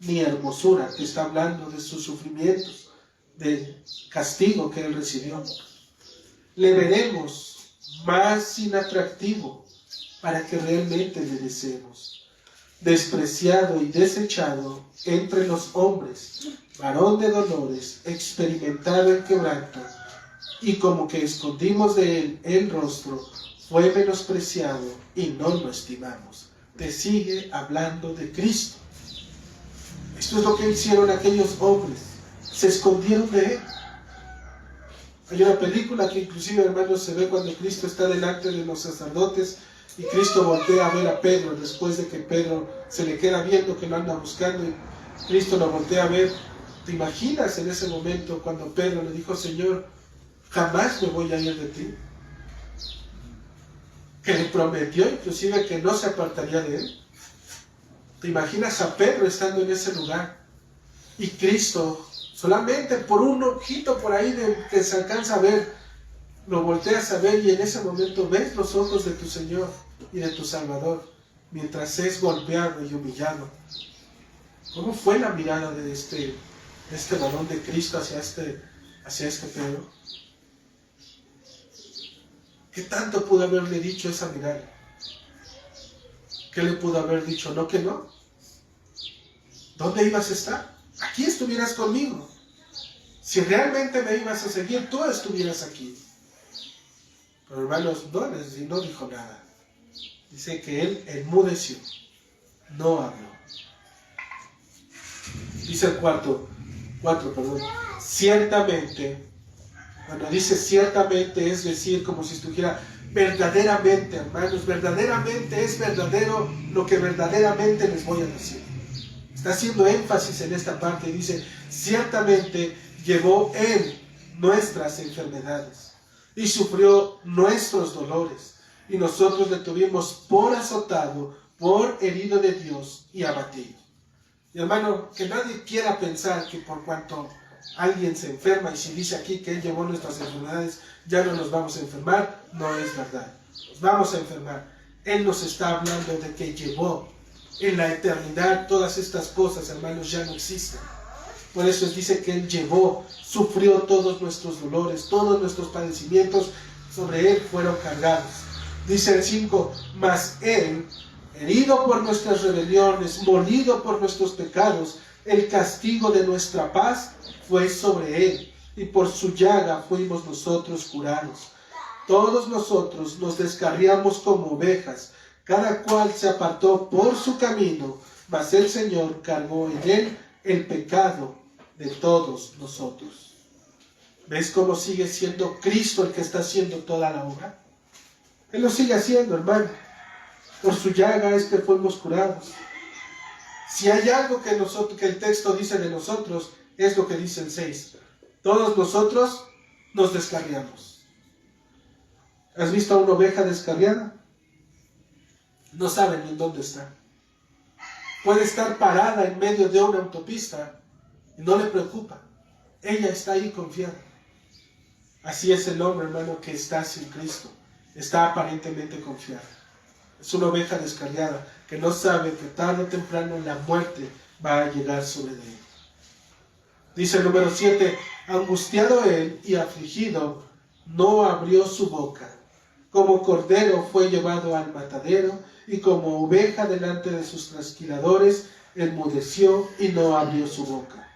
ni hermosura. Te está hablando de sus sufrimientos, del castigo que él recibió. Le veremos más inatractivo para que realmente le deseemos. Despreciado y desechado entre los hombres, varón de dolores, experimentado en quebranto, y como que escondimos de él el rostro, fue menospreciado y no lo estimamos. Te sigue hablando de Cristo. Esto es lo que hicieron aquellos hombres. Se escondieron de él. Hay una película que inclusive, hermanos, se ve cuando Cristo está delante de los sacerdotes y Cristo voltea a ver a Pedro después de que Pedro se le queda viendo que lo anda buscando y Cristo lo voltea a ver. ¿Te imaginas en ese momento cuando Pedro le dijo, Señor, jamás me voy a ir de ti? Que le prometió inclusive que no se apartaría de él. ¿Te imaginas a Pedro estando en ese lugar? Y Cristo, solamente por un ojito por ahí que se alcanza a ver, lo volteas a ver y en ese momento ves los ojos de tu Señor y de tu Salvador, mientras es golpeado y humillado. ¿Cómo fue la mirada de este varón de Cristo hacia este Pedro? ¿Qué tanto pudo haberle dicho esa mirada? ¿Qué le pudo haber dicho? ¿No que no? ¿Dónde ibas a estar? Aquí estuvieras conmigo. Si realmente me ibas a seguir, tú estuvieras aquí. Pero hermanos, no dijo nada. Dice que él enmudeció, no habló. Dice el cuatro, ciertamente, cuando dice ciertamente es decir, como si estuviera verdaderamente, hermanos, verdaderamente es verdadero lo que verdaderamente les voy a decir. Está haciendo énfasis en esta parte y dice, ciertamente llevó él nuestras enfermedades y sufrió nuestros dolores, y nosotros le tuvimos por azotado, por herido de Dios y abatido. Y hermano, que nadie quiera pensar que por cuanto alguien se enferma, y si dice aquí que él llevó nuestras enfermedades, ya no nos vamos a enfermar, no es verdad. Nos vamos a enfermar. Él nos está hablando de que llevó en la eternidad todas estas cosas, hermanos, ya no existen. Por eso dice que él llevó, sufrió todos nuestros dolores, todos nuestros padecimientos, sobre él fueron cargados. Dice el 5, mas él, herido por nuestras rebeliones, molido por nuestros pecados, el castigo de nuestra paz fue sobre él, y por su llaga fuimos nosotros curados. Todos nosotros nos descarriamos como ovejas, cada cual se apartó por su camino, mas el Señor cargó en él el pecado de todos nosotros. ¿Ves cómo sigue siendo Cristo el que está haciendo toda la obra? Él lo sigue haciendo, hermano. Por su llaga es que fuimos curados. Si hay algo que el texto dice de nosotros, es lo que dice el 6. Todos nosotros nos descarriamos. ¿Has visto a una oveja descarriada? No saben en dónde está. Puede estar parada en medio de una autopista y no le preocupa. Ella está ahí confiada. Así es el hombre, hermano, que está sin Cristo. Está aparentemente confiado. Es una oveja descarriada que no sabe que tarde o temprano la muerte va a llegar sobre él. Dice el número 7, angustiado él y afligido, no abrió su boca. Como cordero fue llevado al matadero, y como oveja delante de sus trasquiladores, enmudeció y no abrió su boca.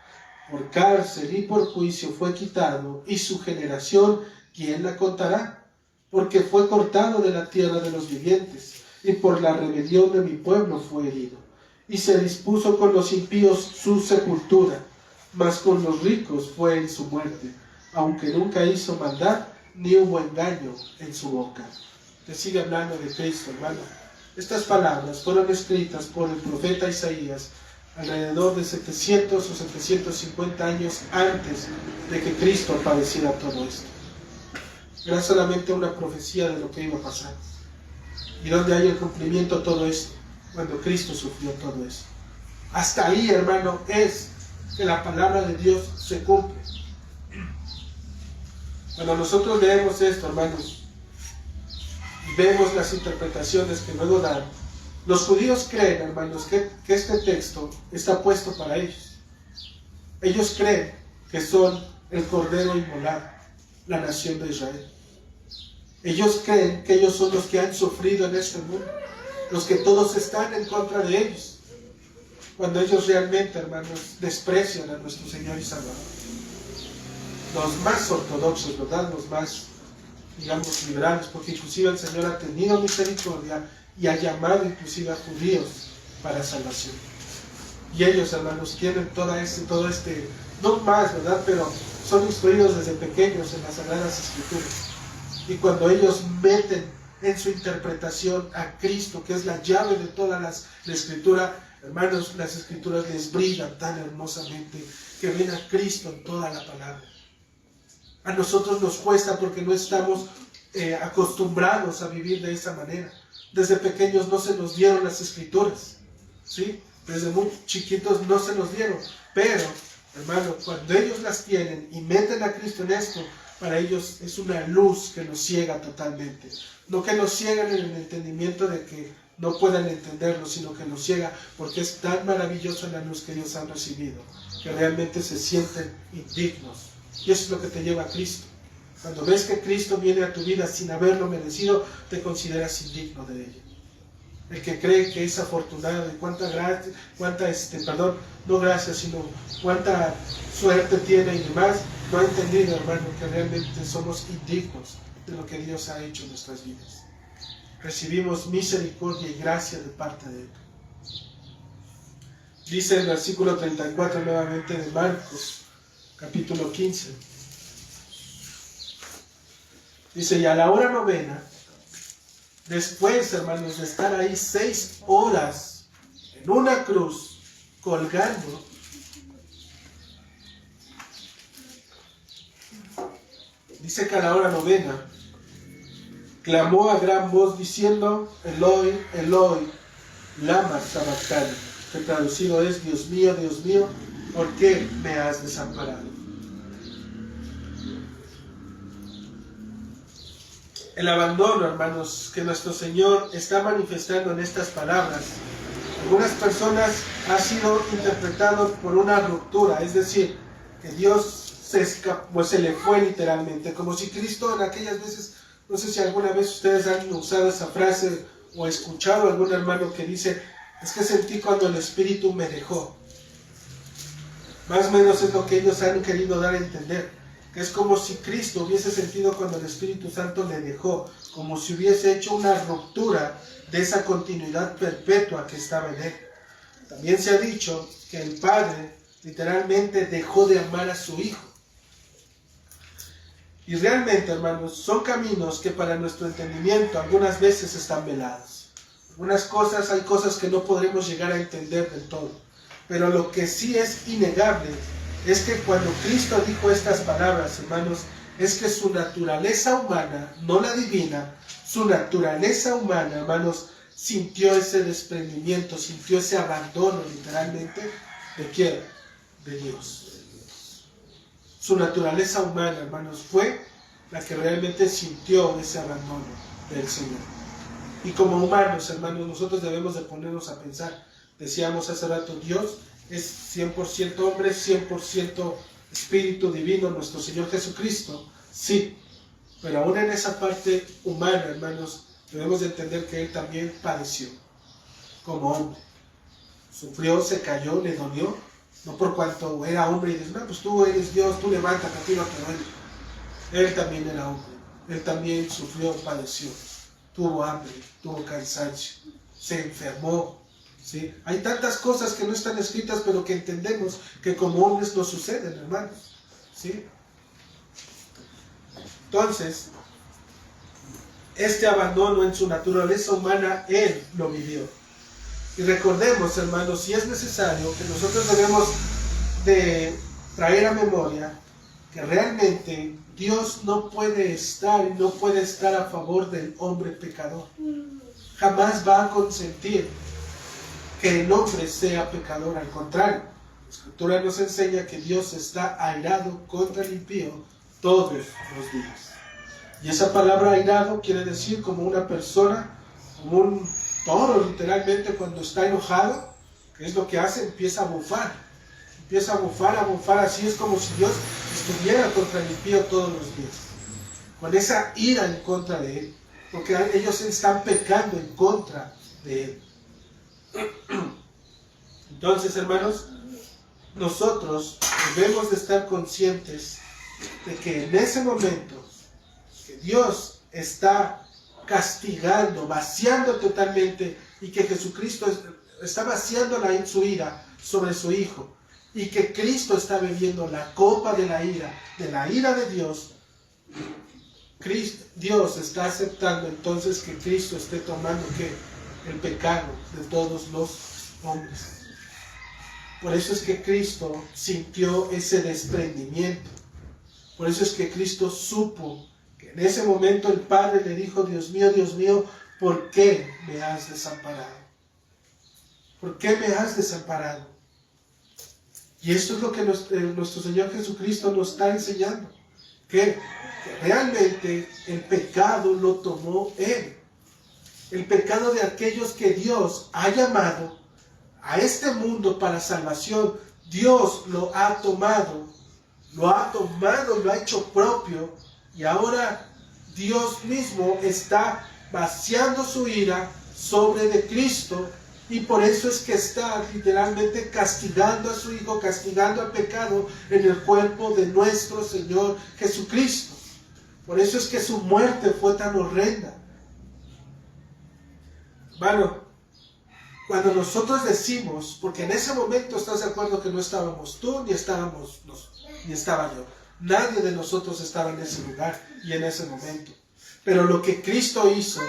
Por cárcel y por juicio fue quitado, y su generación, ¿quién la contará? Porque fue cortado de la tierra de los vivientes, y por la rebelión de mi pueblo fue herido. Y se dispuso con los impíos su sepultura, mas con los ricos fue en su muerte, aunque nunca hizo maldad, ni hubo engaño en su boca. Te sigue hablando de Cristo, hermano. Estas palabras fueron escritas por el profeta Isaías alrededor de 700 o 750 años antes de que Cristo padeciera todo esto. Era solamente una profecía de lo que iba a pasar. ¿Y dónde hay el cumplimiento de todo esto? Cuando Cristo sufrió todo esto. Hasta ahí, hermano, es que la palabra de Dios se cumple. Cuando nosotros leemos esto, hermanos, y vemos las interpretaciones que luego dan, los judíos creen, hermanos, que este texto está puesto para ellos. Ellos creen que son el cordero inmolado, la nación de Israel. Ellos creen que ellos son los que han sufrido en este mundo, los que todos están en contra de ellos, cuando ellos realmente, hermanos, desprecian a nuestro Señor y Salvador. Los más ortodoxos, ¿verdad? Los más, digamos, liberales, porque inclusive el Señor ha tenido misericordia y ha llamado inclusive a judíos para salvación. Y ellos, hermanos, tienen todo este, no más, ¿verdad? Pero son instruidos desde pequeños en las Sagradas Escrituras. Y cuando ellos meten en su interpretación a Cristo, que es la llave de toda la Escritura, hermanos, las Escrituras les brillan tan hermosamente que ven a Cristo en toda la palabra. A nosotros nos cuesta porque no estamos acostumbrados a vivir de esa manera. Desde pequeños no se nos dieron las Escrituras, ¿sí? Desde muy chiquitos no se nos dieron. Pero, hermano, cuando ellos las tienen y meten a Cristo en esto, para ellos es una luz que nos ciega totalmente. No que nos ciegan en el entendimiento de que no puedan entenderlo, sino que nos ciega porque es tan maravillosa la luz que ellos han recibido, que realmente se sienten indignos. Y eso es lo que te lleva a Cristo. Cuando ves que Cristo viene a tu vida sin haberlo merecido, te consideras indigno de ello. El que cree que es afortunado y cuánta suerte tiene y demás, no ha entendido, hermano, que realmente somos indignos de lo que Dios ha hecho en nuestras vidas. Recibimos misericordia y gracia de parte de Él. Dice el versículo 34 nuevamente de Marcos, capítulo 15. Dice, y a la hora novena, después, hermanos, de estar ahí 6 horas en una cruz, colgando, dice que a la hora novena, clamó a gran voz diciendo, Eloi, Eloi, lama sabactani, que traducido es, Dios mío, ¿por qué me has desamparado? El abandono, hermanos, que nuestro Señor está manifestando en estas palabras, algunas personas ha sido interpretado por una ruptura, es decir, que Dios se le fue literalmente, como si Cristo en aquellas veces No sé si alguna vez ustedes han usado esa frase o escuchado a algún hermano que dice, es que sentí cuando el Espíritu me dejó. Más o menos es lo que ellos han querido dar a entender. Que es como si Cristo hubiese sentido cuando el Espíritu Santo le dejó, como si hubiese hecho una ruptura de esa continuidad perpetua que estaba en él. También se ha dicho que el Padre literalmente dejó de amar a su Hijo. Y realmente, hermanos, son caminos que para nuestro entendimiento algunas veces están velados. Hay cosas que no podremos llegar a entender del todo. Pero lo que sí es innegable es que cuando Cristo dijo estas palabras, hermanos, es que su naturaleza humana, no la divina, su naturaleza humana, hermanos, sintió ese desprendimiento, sintió ese abandono, literalmente, ¿de quién? De Dios. Su naturaleza humana, hermanos, fue la que realmente sintió ese abandono del Señor. Y como humanos, hermanos, nosotros debemos de ponernos a pensar. Decíamos hace rato, Dios es 100% hombre, 100% Espíritu Divino, nuestro Señor Jesucristo. Sí, pero aún en esa parte humana, hermanos, debemos de entender que Él también padeció como hombre. Sufrió, se cayó, le dolió, no por cuanto era hombre y dice, no, pues tú eres Dios, tú levántate, a ti no te duele. Él también era hombre, Él también sufrió, padeció, tuvo hambre, tuvo cansancio, se enfermó. ¿Sí? Hay tantas cosas que no están escritas, pero que entendemos que como hombres nos suceden, hermanos. ¿Sí? Entonces, este abandono en su naturaleza humana, Él lo vivió. Y recordemos, hermanos, si es necesario, que nosotros debemos de traer a memoria que realmente Dios no puede estar a favor del hombre pecador. Jamás va a consentir que el hombre sea pecador. Al contrario, la Escritura nos enseña que Dios está airado contra el impío todos los días. Y esa palabra airado quiere decir como una persona, como un toro literalmente cuando está enojado, que es lo que hace, empieza a bufar, así es como si Dios estuviera contra el impío todos los días, con esa ira en contra de él, porque ellos están pecando en contra de él. Entonces, hermanos, nosotros debemos de estar conscientes de que en ese momento que Dios está castigando, vaciando totalmente, y que Jesucristo está vaciando su ira sobre su Hijo, y que Cristo está bebiendo la copa de la ira de Dios, Dios está aceptando entonces que Cristo esté tomando el pecado de todos los hombres. Por eso es que Cristo sintió ese desprendimiento. Por eso es que Cristo supo que en ese momento el Padre le dijo, Dios mío, ¿por qué me has desamparado? ¿Por qué me has desamparado? Y esto es lo que nuestro Señor Jesucristo nos está enseñando. Que realmente el pecado lo tomó Él. El pecado de aquellos que Dios ha llamado a este mundo para salvación, Dios lo ha tomado, lo ha hecho propio, y ahora Dios mismo está vaciando su ira sobre de Cristo, y por eso es que está literalmente castigando a su Hijo, castigando al pecado en el cuerpo de nuestro Señor Jesucristo. Por eso es que su muerte fue tan horrenda. Hermano, cuando nosotros decimos, porque en ese momento estás de acuerdo que no estábamos tú, ni estaba yo. Nadie de nosotros estaba en ese lugar y en ese momento. Pero lo que Cristo hizo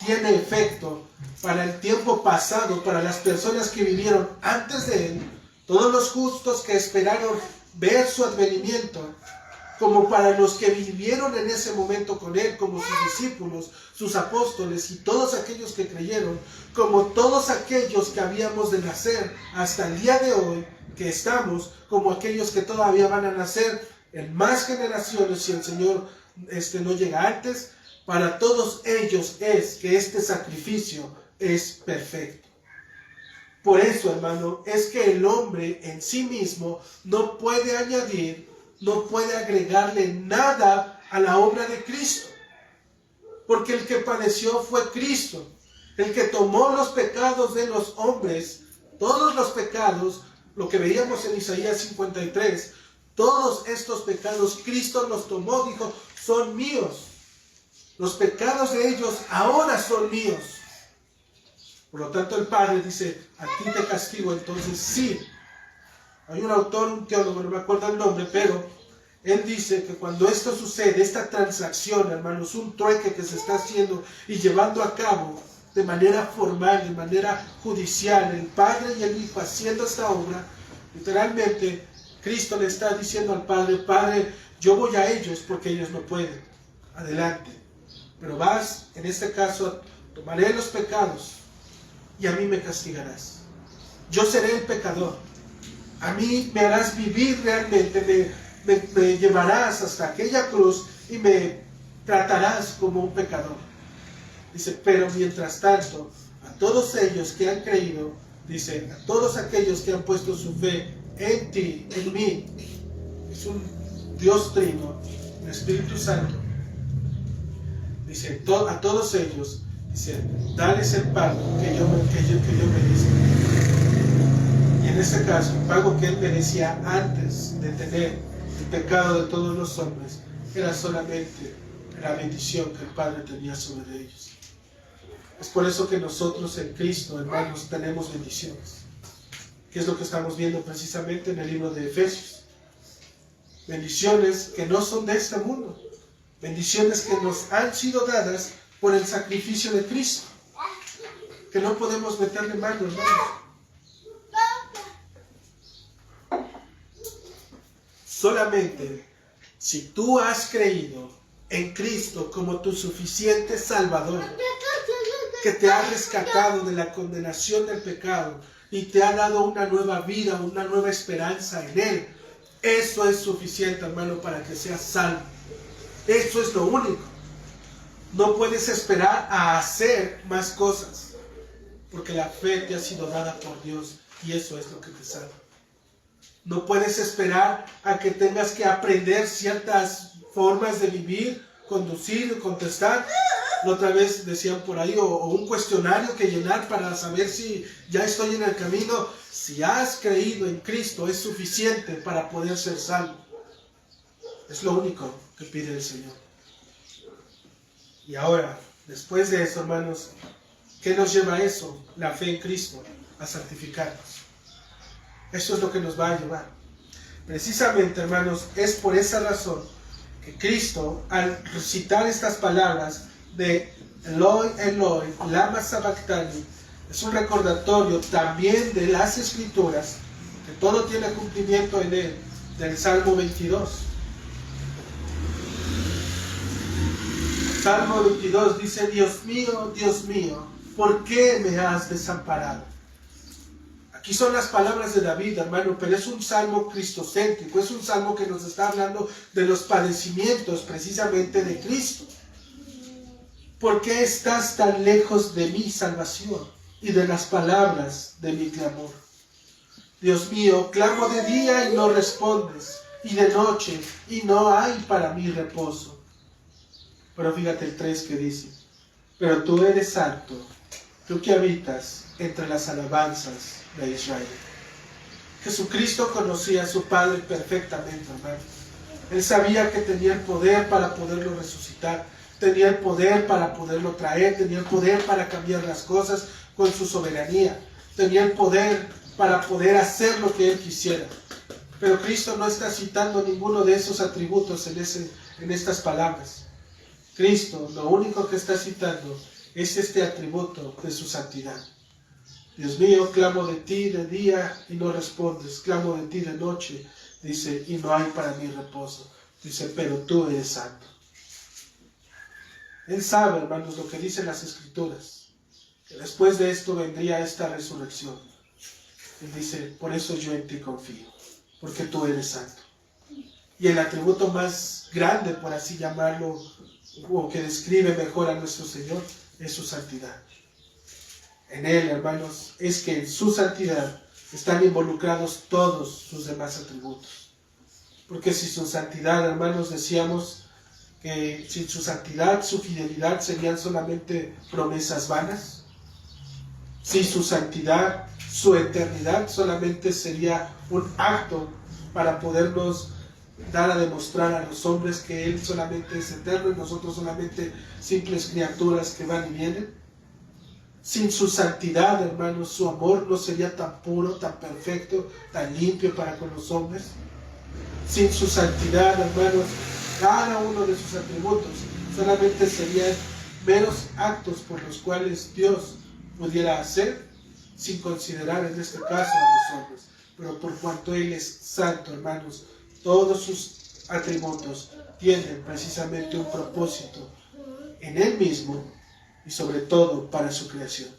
tiene efecto para el tiempo pasado, para las personas que vivieron antes de Él, todos los justos que esperaron ver su advenimiento, como para los que vivieron en ese momento con Él, como sus discípulos, sus apóstoles y todos aquellos que creyeron, como todos aquellos que habíamos de nacer hasta el día de hoy, que estamos, como aquellos que todavía van a nacer en más generaciones si el Señor no llega antes. Para todos ellos es que este sacrificio es perfecto. Por eso, hermano, es que el hombre en sí mismo no puede añadir, no puede agregarle nada a la obra de Cristo. porque el que padeció fue Cristo, el que tomó los pecados de los hombres, todos los pecados, lo que veíamos en Isaías 53, todos estos pecados Cristo los tomó, dijo, son míos. Los pecados de ellos ahora son míos. Por lo tanto el Padre dice, a ti te castigo. Entonces sí, hay un autor, un teólogo, no me acuerdo el nombre, pero él dice que cuando esto sucede, esta transacción, hermanos, un trueque que se está haciendo y llevando a cabo de manera formal, de manera judicial, el Padre y el Hijo haciendo esta obra, literalmente Cristo le está diciendo al Padre, Padre, yo voy a ellos porque ellos no pueden, adelante, pero vas, en este caso, tomaré los pecados y a mí me castigarás. Yo seré el pecador, a mí me harás vivir realmente, me llevarás hasta aquella cruz y me tratarás como un pecador. Dice, pero mientras tanto, a todos ellos que han creído, dice, a todos aquellos que han puesto su fe en ti, en mí, es un Dios trino, el Espíritu Santo, dice, a todos ellos, dice, dales el pago que yo merezco. Y en este caso, el pago que él merecía antes de tener el pecado de todos los hombres, era solamente la bendición que el Padre tenía sobre ellos. Es por eso que nosotros en Cristo, hermanos, tenemos bendiciones. ¿Qué es lo que estamos viendo precisamente en el libro de Efesios? Bendiciones que no son de este mundo. Bendiciones que nos han sido dadas por el sacrificio de Cristo. Que no podemos meterle mano, hermanos. Solamente si tú has creído en Cristo como tu suficiente Salvador, que te ha rescatado de la condenación del pecado y te ha dado una nueva vida, una nueva esperanza en Él, eso es suficiente, hermano, para que seas salvo. Eso es lo único. No puedes esperar a hacer más cosas, porque la fe te ha sido dada por Dios y eso es lo que te salva. No puedes esperar a que tengas que aprender ciertas formas de vivir, conducir, contestar. La otra vez decían por ahí, o un cuestionario que llenar para saber si ya estoy en el camino. Si has creído en Cristo es suficiente para poder ser salvo. Es lo único que pide el Señor. Y ahora, después de eso, hermanos, ¿qué nos lleva a eso? La fe en Cristo, a santificarnos. Eso es lo que nos va a llevar. Precisamente, hermanos, es por esa razón que Cristo, al recitar estas palabras de Eloi, Eloi, lama sabactani, es un recordatorio también de las Escrituras, que todo tiene cumplimiento en él, del Salmo 22. Salmo 22 dice, Dios mío, ¿por qué me has desamparado? Aquí son las palabras de David, hermano, pero es un salmo cristocéntrico, es un salmo que nos está hablando de los padecimientos precisamente de Cristo. ¿Por qué estás tan lejos de mi salvación y de las palabras de mi clamor? Dios mío, clamo de día y no respondes, y de noche y no hay para mí reposo. Pero fíjate el 3 que dice, pero tú eres santo, tú que habitas entre las alabanzas de Israel. Jesucristo conocía a su Padre perfectamente, hermano. Él sabía que tenía el poder para poderlo resucitar, tenía el poder para poderlo traer, tenía el poder para cambiar las cosas con su soberanía, tenía el poder para poder hacer lo que Él quisiera. Pero Cristo no está citando ninguno de esos atributos en estas palabras. Cristo lo único que está citando es este atributo de su santidad. Dios mío, clamo de ti de día y no respondes, clamo de ti de noche, dice, y no hay para mí reposo. Dice, pero tú eres santo. Él sabe, hermanos, lo que dicen las Escrituras, que después de esto vendría esta resurrección. Él dice, por eso yo en ti confío, porque tú eres santo. Y el atributo más grande, por así llamarlo, o que describe mejor a nuestro Señor, es su santidad. En Él, hermanos, es que en su santidad están involucrados todos sus demás atributos. Porque si su santidad, hermanos, decíamos, que sin su santidad, su fidelidad serían solamente promesas vanas. Sin su santidad, su eternidad solamente sería un acto para podernos dar a demostrar a los hombres que Él solamente es eterno y nosotros solamente simples criaturas que van y vienen. Sin su santidad, hermanos, su amor no sería tan puro, tan perfecto, tan limpio para con los hombres. Sin su santidad, hermanos, cada uno de sus atributos solamente serían meros actos por los cuales Dios pudiera hacer, sin considerar en este caso a los hombres. Pero por cuanto Él es santo, hermanos, todos sus atributos tienen precisamente un propósito en Él mismo y sobre todo para su creación.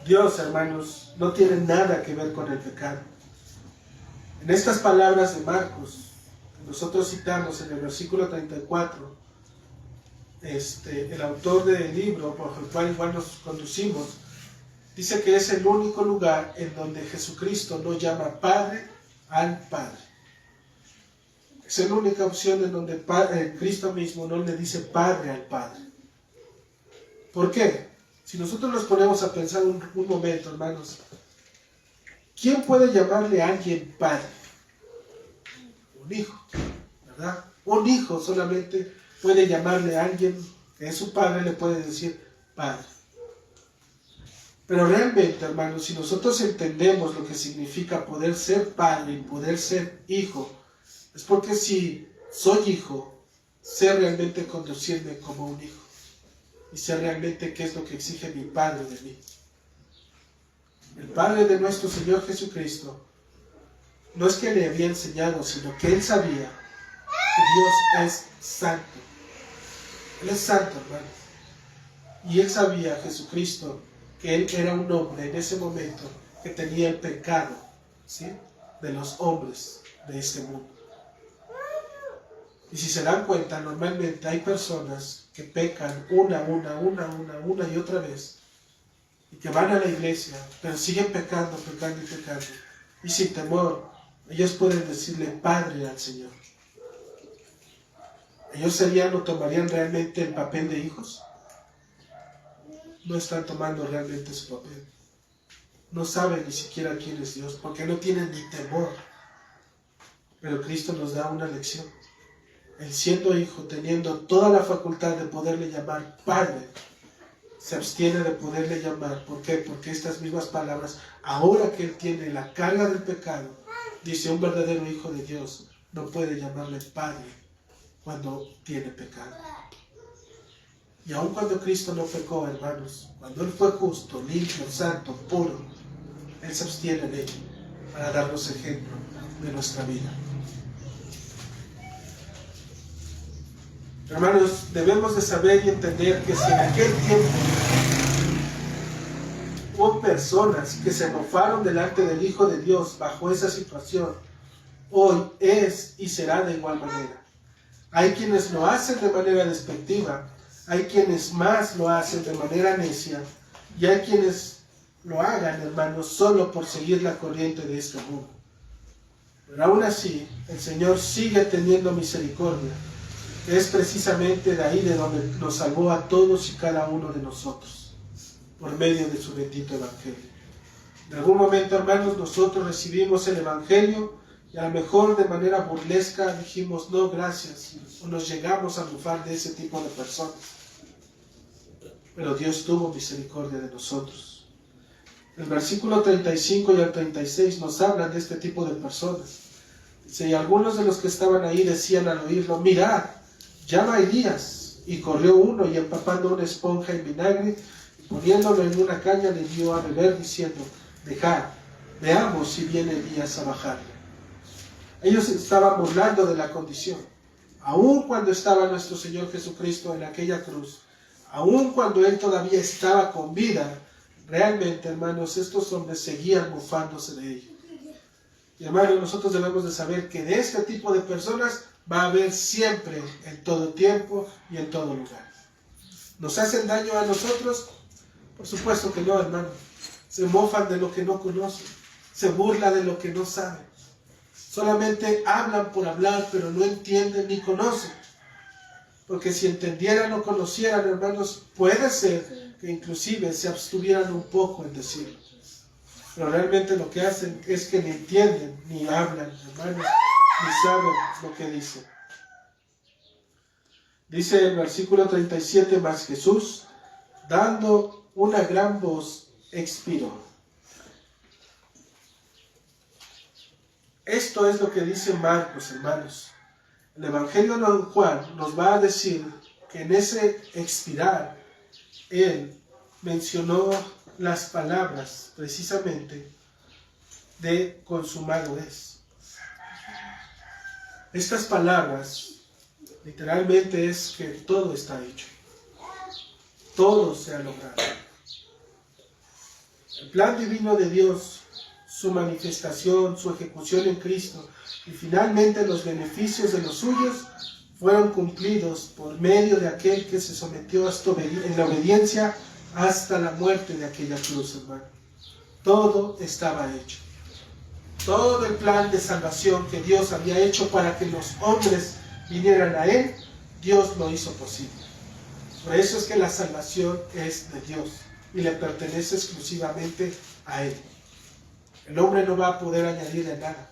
Dios, hermanos, no tiene nada que ver con el pecado. En estas palabras de Marcos, que nosotros citamos en el versículo 34, el autor del libro por el cual igual nos conducimos, dice que es el único lugar en donde Jesucristo no llama Padre al Padre. Es la única opción en donde Cristo mismo no le dice Padre al Padre. ¿Por qué? Si nosotros nos ponemos a pensar un momento, hermanos, ¿quién puede llamarle a alguien Padre? Un hijo, ¿verdad? Un hijo solamente puede llamarle a alguien que es su padre, le puede decir Padre. Pero realmente, hermanos, si nosotros entendemos lo que significa poder ser padre y poder ser hijo, es porque si soy hijo, sé realmente conducirme como un hijo. Y sé realmente qué es lo que exige mi Padre de mí. El Padre de nuestro Señor Jesucristo no es que le había enseñado, sino que Él sabía que Dios es santo. Él es santo, hermano. Y Él sabía, Jesucristo, que Él era un hombre en ese momento que tenía el pecado, ¿sí?, de los hombres de este mundo. Y si se dan cuenta, normalmente hay personas que pecan una y otra vez, y que van a la iglesia, pero siguen pecando. Y sin temor, ellos pueden decirle Padre al Señor. ¿Ellos serían o tomarían realmente el papel de hijos? No están tomando realmente su papel. No saben ni siquiera quién es Dios, porque no tienen ni temor. Pero Cristo nos da una lección. Él, siendo hijo, teniendo toda la facultad de poderle llamar Padre, se abstiene de poderle llamar. ¿Por qué? Porque estas mismas palabras, ahora que Él tiene la carga del pecado, dice, un verdadero hijo de Dios no puede llamarle Padre cuando tiene pecado. Y aun cuando Cristo no pecó, hermanos, cuando Él fue justo, limpio, santo, puro, Él se abstiene de ello para darnos ejemplo de nuestra vida. Hermanos, debemos de saber y entender que si en aquel tiempo hubo personas que se mofaron delante del Hijo de Dios bajo esa situación, hoy es y será de igual manera. Hay quienes lo hacen de manera despectiva, hay quienes más lo hacen de manera necia, y hay quienes lo hagan, hermanos, solo por seguir la corriente de este mundo. Pero aún así, el Señor sigue teniendo misericordia. Es precisamente de ahí de donde nos salvó a todos y cada uno de nosotros, por medio de su bendito Evangelio. En algún momento, hermanos, nosotros recibimos el Evangelio y a lo mejor de manera burlesca dijimos no, gracias, o nos llegamos a bufar de ese tipo de personas. Pero Dios tuvo misericordia de nosotros. El versículo 35 y el 36 nos hablan de este tipo de personas. Dice, y algunos de los que estaban ahí decían al oírlo, mirad, llama a Elías. Y corrió uno y empapando una esponja en vinagre y poniéndolo en una caña le dio a beber diciendo, dejad, veamos si viene Elías a bajarle. Ellos estaban burlando de la condición. Aun cuando estaba nuestro Señor Jesucristo en aquella cruz, aun cuando Él todavía estaba con vida, realmente, hermanos, estos hombres seguían mofándose de ellos. Y hermanos, nosotros debemos de saber que de este tipo de personas va a haber siempre, en todo tiempo y en todo lugar. ¿Nos hacen daño a nosotros? Por supuesto que no, hermano. Se mofan de lo que no conocen, se burla de lo que no saben. Solamente hablan por hablar, pero no entienden ni conocen. Porque si entendieran o conocieran, hermanos, puede ser que inclusive se abstuvieran un poco en decirlo. Pero realmente lo que hacen es que ni entienden, ni hablan, hermanos, ni saben lo que dicen. Dice el versículo 37, mas Jesús, dando una gran voz, expiró. Esto es lo que dice Marcos, hermanos. El Evangelio de Juan nos va a decir que en ese expirar, él mencionó las palabras precisamente de consumado es. Estas palabras literalmente es que todo está hecho. Todo se ha logrado. El plan divino de Dios, su manifestación, su ejecución en Cristo y finalmente los beneficios de los suyos fueron cumplidos por medio de aquel que se sometió en la obediencia hasta la muerte de aquella cruz, hermano. Todo estaba hecho. Todo el plan de salvación que Dios había hecho para que los hombres vinieran a Él, Dios lo hizo posible. Por eso es que la salvación es de Dios y le pertenece exclusivamente a Él. El hombre no va a poder añadirle nada,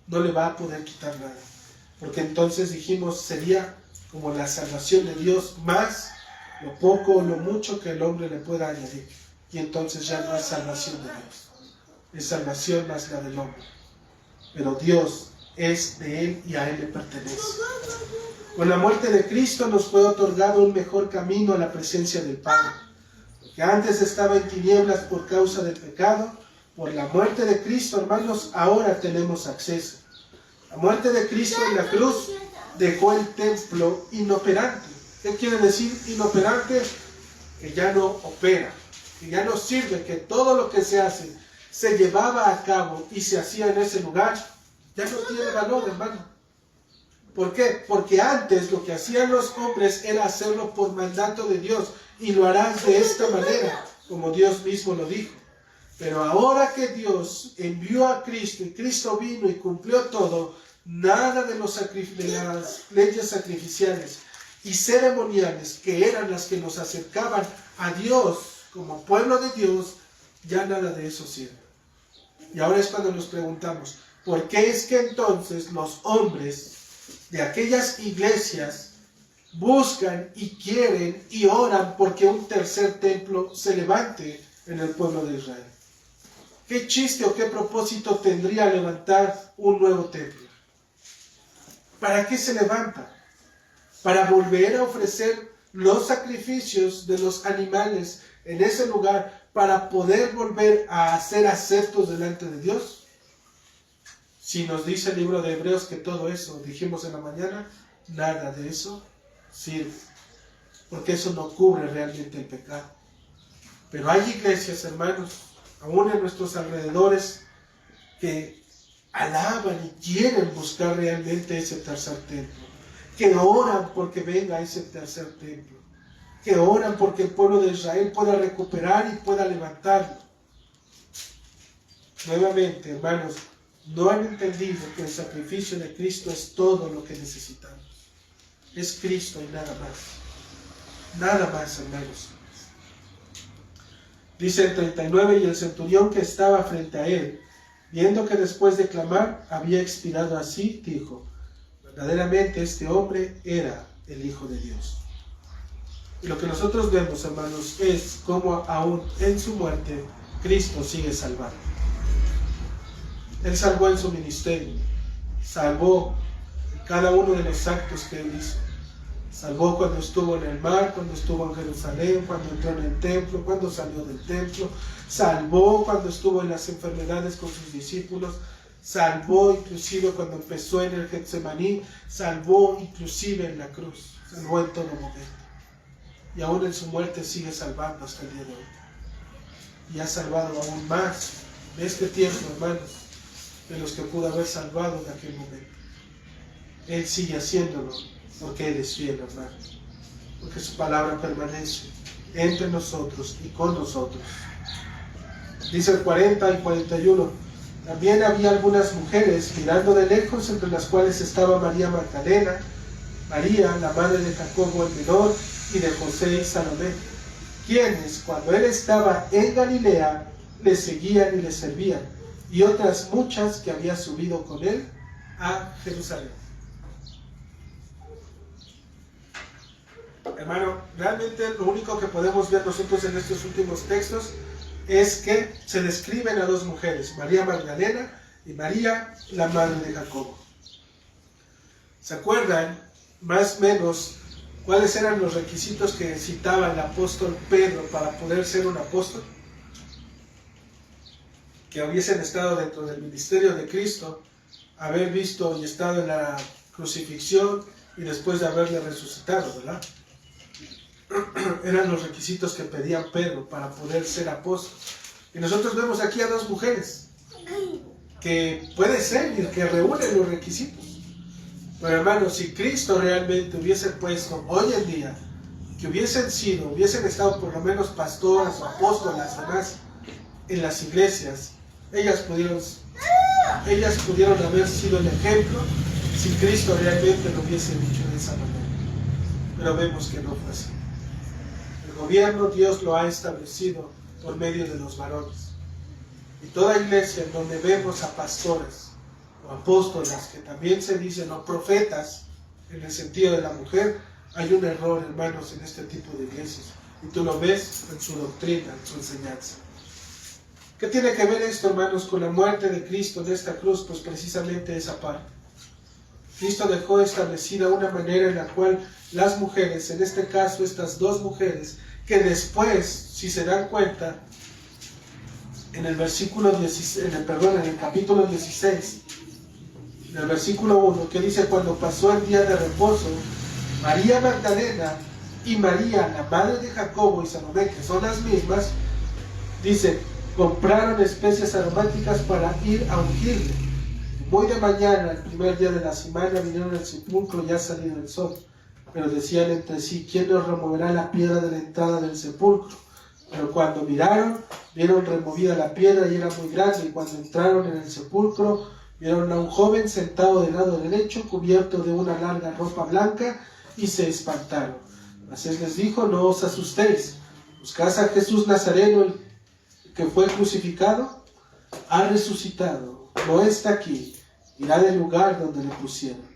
no le va a poder quitar nada, porque entonces dijimos sería como la salvación de Dios más lo poco o lo mucho que el hombre le pueda añadir, y entonces ya no es salvación de Dios, es salvación más la del hombre. Pero Dios es de Él y a Él le pertenece. Con la muerte de Cristo nos fue otorgado un mejor camino a la presencia del Padre. Lo que antes estaba en tinieblas por causa del pecado, por la muerte de Cristo, hermanos, ahora tenemos acceso. La muerte de Cristo en la cruz dejó el templo inoperante. ¿Qué quiere decir inoperante? Que ya no opera, que ya no sirve, que todo lo que se hace, se llevaba a cabo y se hacía en ese lugar, ya no tiene valor, hermano. ¿Por qué? Porque antes lo que hacían los hombres era hacerlo por mandato de Dios, y lo harás de esta manera, como Dios mismo lo dijo. Pero ahora que Dios envió a Cristo, y Cristo vino y cumplió todo, nada de las leyes sacrificiales y ceremoniales, que eran las que nos acercaban a Dios como pueblo de Dios, ya nada de eso sirve. Y ahora es cuando nos preguntamos, ¿por qué es que entonces los hombres de aquellas iglesias buscan y quieren y oran porque un tercer templo se levante en el pueblo de Israel? ¿Qué chiste o qué propósito tendría levantar un nuevo templo? ¿Para qué se levanta? Para volver a ofrecer los sacrificios de los animales en ese lugar, para poder volver a ser aceptos delante de Dios. Si nos dice el libro de Hebreos que todo eso, dijimos en la mañana, nada de eso sirve, porque eso no cubre realmente el pecado. Pero hay iglesias, hermanos, aún en nuestros alrededores, que alaban y quieren buscar realmente ese tercer templo, que oran porque venga ese tercer templo, que oran porque el pueblo de Israel pueda recuperar y pueda levantarlo. Nuevamente, hermanos, no han entendido que el sacrificio de Cristo es todo lo que necesitamos. Es Cristo y nada más. Nada más, hermanos. Dice el 39, y el centurión que estaba frente a él, viendo que después de clamar había expirado así, dijo, verdaderamente este hombre era el Hijo de Dios. Y lo que nosotros vemos, hermanos, es cómo aún en su muerte Cristo sigue salvando. Él salvó en su ministerio, salvó en cada uno de los actos que él hizo. Salvó cuando estuvo en el mar, cuando estuvo en Jerusalén, cuando entró en el templo, cuando salió del templo. Salvó cuando estuvo en las enfermedades con sus discípulos. Salvó inclusive cuando empezó en el Getsemaní. Salvó inclusive en la cruz. Salvó en todo momento. Y aún en su muerte sigue salvando hasta el día de hoy. Y ha salvado aún más de este tiempo, hermanos, de los que pudo haber salvado en aquel momento. Él sigue haciéndolo porque Él es fiel, hermano. Porque su palabra permanece entre nosotros y con nosotros. Dice el 40 y 41. También había algunas mujeres mirando de lejos, entre las cuales estaba María Magdalena, María, la madre de Jacobo el menor, y de José y Salomé, quienes, cuando él estaba en Galilea, le seguían y le servían, y otras muchas que había subido con él a Jerusalén. Hermano, realmente lo único que podemos ver nosotros en estos últimos textos es que se describen a dos mujeres, María Magdalena y María, la madre de Jacobo. ¿Se acuerdan más o menos cuáles eran los requisitos que citaba el apóstol Pedro para poder ser un apóstol? Que hubiesen estado dentro del ministerio de Cristo, haber visto y estado en la crucifixión y después de haberle resucitado, ¿verdad? Eran los requisitos que pedía Pedro para poder ser apóstol. Y nosotros vemos aquí a dos mujeres que puede ser y que reúnen los requisitos. Pero hermanos, si Cristo realmente hubiese puesto hoy en día, que hubiesen estado por lo menos pastoras o apóstolas además en las iglesias, ellas pudieron haber sido el ejemplo si Cristo realmente lo hubiese dicho de esa manera. Pero vemos que no fue así. El gobierno Dios lo ha establecido por medio de los varones. Y toda iglesia en donde vemos a pastores o apóstolas que también se dicen o profetas en el sentido de la mujer, hay un error, hermanos, en este tipo de iglesias. Y tú lo ves en su doctrina, en su enseñanza. ¿Qué tiene que ver esto, hermanos, con la muerte de Cristo de esta cruz? Pues precisamente esa parte. Cristo dejó establecida una manera en la cual las mujeres, en este caso estas dos mujeres, que después, si se dan cuenta, en el capítulo 16, en el versículo 1, que dice: cuando pasó el día de reposo, María Magdalena y María, la madre de Jacobo y Salomé, que son las mismas, dice, compraron especias aromáticas para ir a ungirle. Muy de mañana, el primer día de la semana, vinieron al sepulcro ya salido el sol. Pero decían entre sí: ¿quién nos removerá la piedra de la entrada del sepulcro? Pero cuando miraron, vieron removida la piedra y era muy grande. Y cuando entraron en el sepulcro, vieron a un joven sentado del lado derecho, cubierto de una larga ropa blanca, y se espantaron. Mas él les dijo: no os asustéis, buscad a Jesús Nazareno, el que fue crucificado, ha resucitado, no está aquí, irá del lugar donde le pusieron.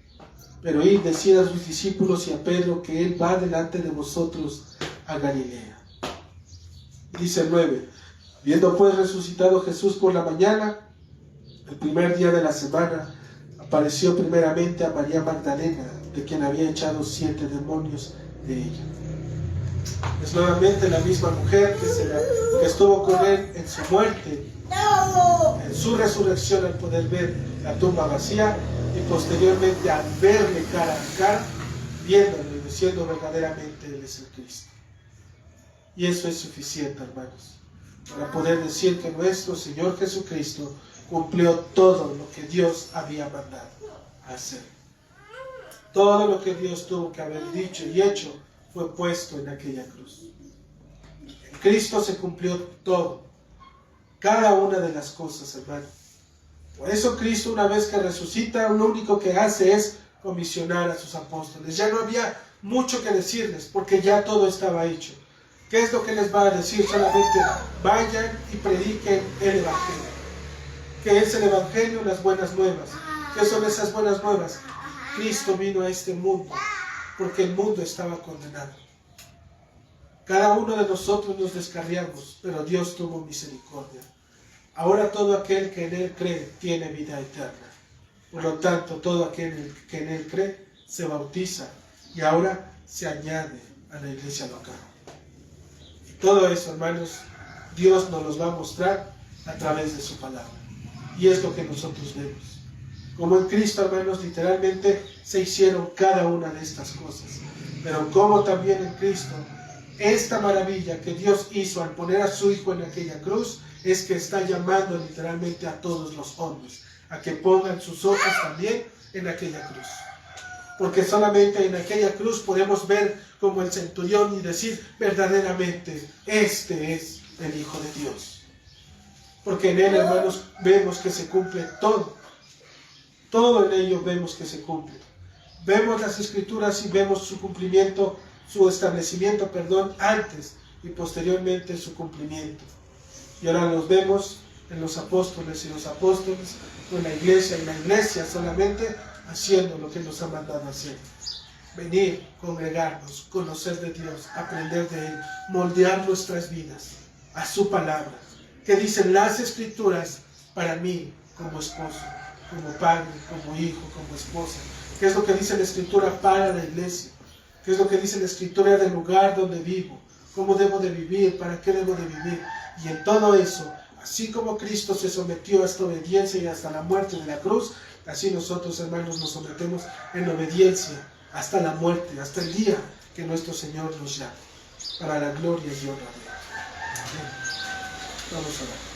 Pero id, decid a sus discípulos y a Pedro que él va delante de vosotros a Galilea. Y dice el 9, viendo pues resucitado Jesús por la mañana, el primer día de la semana, apareció primeramente a María Magdalena, de quien había echado 7 demonios de ella. Es nuevamente la misma mujer que estuvo con él en su muerte, en su resurrección, al poder ver la tumba vacía, y posteriormente al verle cara a cara, viéndolo y diciendo verdaderamente Él es el Cristo. Y eso es suficiente, hermanos, para poder decir que nuestro Señor Jesucristo cumplió todo lo que Dios había mandado a hacer. Todo lo que Dios tuvo que haber dicho y hecho fue puesto en aquella cruz. En Cristo se cumplió todo, cada una de las cosas, hermano. Por eso Cristo, una vez que resucita, lo único que hace es comisionar a sus apóstoles. Ya no había mucho que decirles, porque ya todo estaba hecho. ¿Qué es lo que les va a decir? Solamente vayan y prediquen el Evangelio. ¿Qué es el Evangelio? Las buenas nuevas. ¿Qué son esas buenas nuevas? Cristo vino a este mundo, porque el mundo estaba condenado. Cada uno de nosotros nos descarriamos, pero Dios tuvo misericordia. Ahora todo aquel que en Él cree tiene vida eterna. Por lo tanto, todo aquel que en Él cree se bautiza y ahora se añade a la iglesia local. Y todo eso, hermanos, Dios nos los va a mostrar a través de su palabra. Y es lo que nosotros vemos. Como en Cristo, hermanos, literalmente se hicieron cada una de estas cosas. Pero como también en Cristo, esta maravilla que Dios hizo al poner a su Hijo en aquella cruz, es que está llamando literalmente a todos los hombres a que pongan sus ojos también en aquella cruz. Porque solamente en aquella cruz podemos ver como el centurión y decir verdaderamente, este es el Hijo de Dios. porque en Él, hermanos, vemos que se cumple todo. Todo en ello vemos que se cumple. Vemos las Escrituras y vemos su cumplimiento, su establecimiento, antes y posteriormente su cumplimiento. Y ahora los vemos en los apóstoles y los apóstoles, o en la iglesia solamente haciendo lo que nos ha mandado hacer. Venir, congregarnos, conocer de Dios, aprender de Él, moldear nuestras vidas a su palabra. ¿Qué dicen las Escrituras para mí como esposo, como padre, como hijo, como esposa? ¿Qué es lo que dice la Escritura para la iglesia? ¿Qué es lo que dice la Escritura del lugar donde vivo? ¿Cómo debo de vivir? ¿Para qué debo de vivir? Y en todo eso, así como Cristo se sometió a esta obediencia y hasta la muerte de la cruz, así nosotros, hermanos, nos sometemos en obediencia hasta la muerte, hasta el día que nuestro Señor nos llame, para la gloria y honra de Él. Amén. Vamos a orar.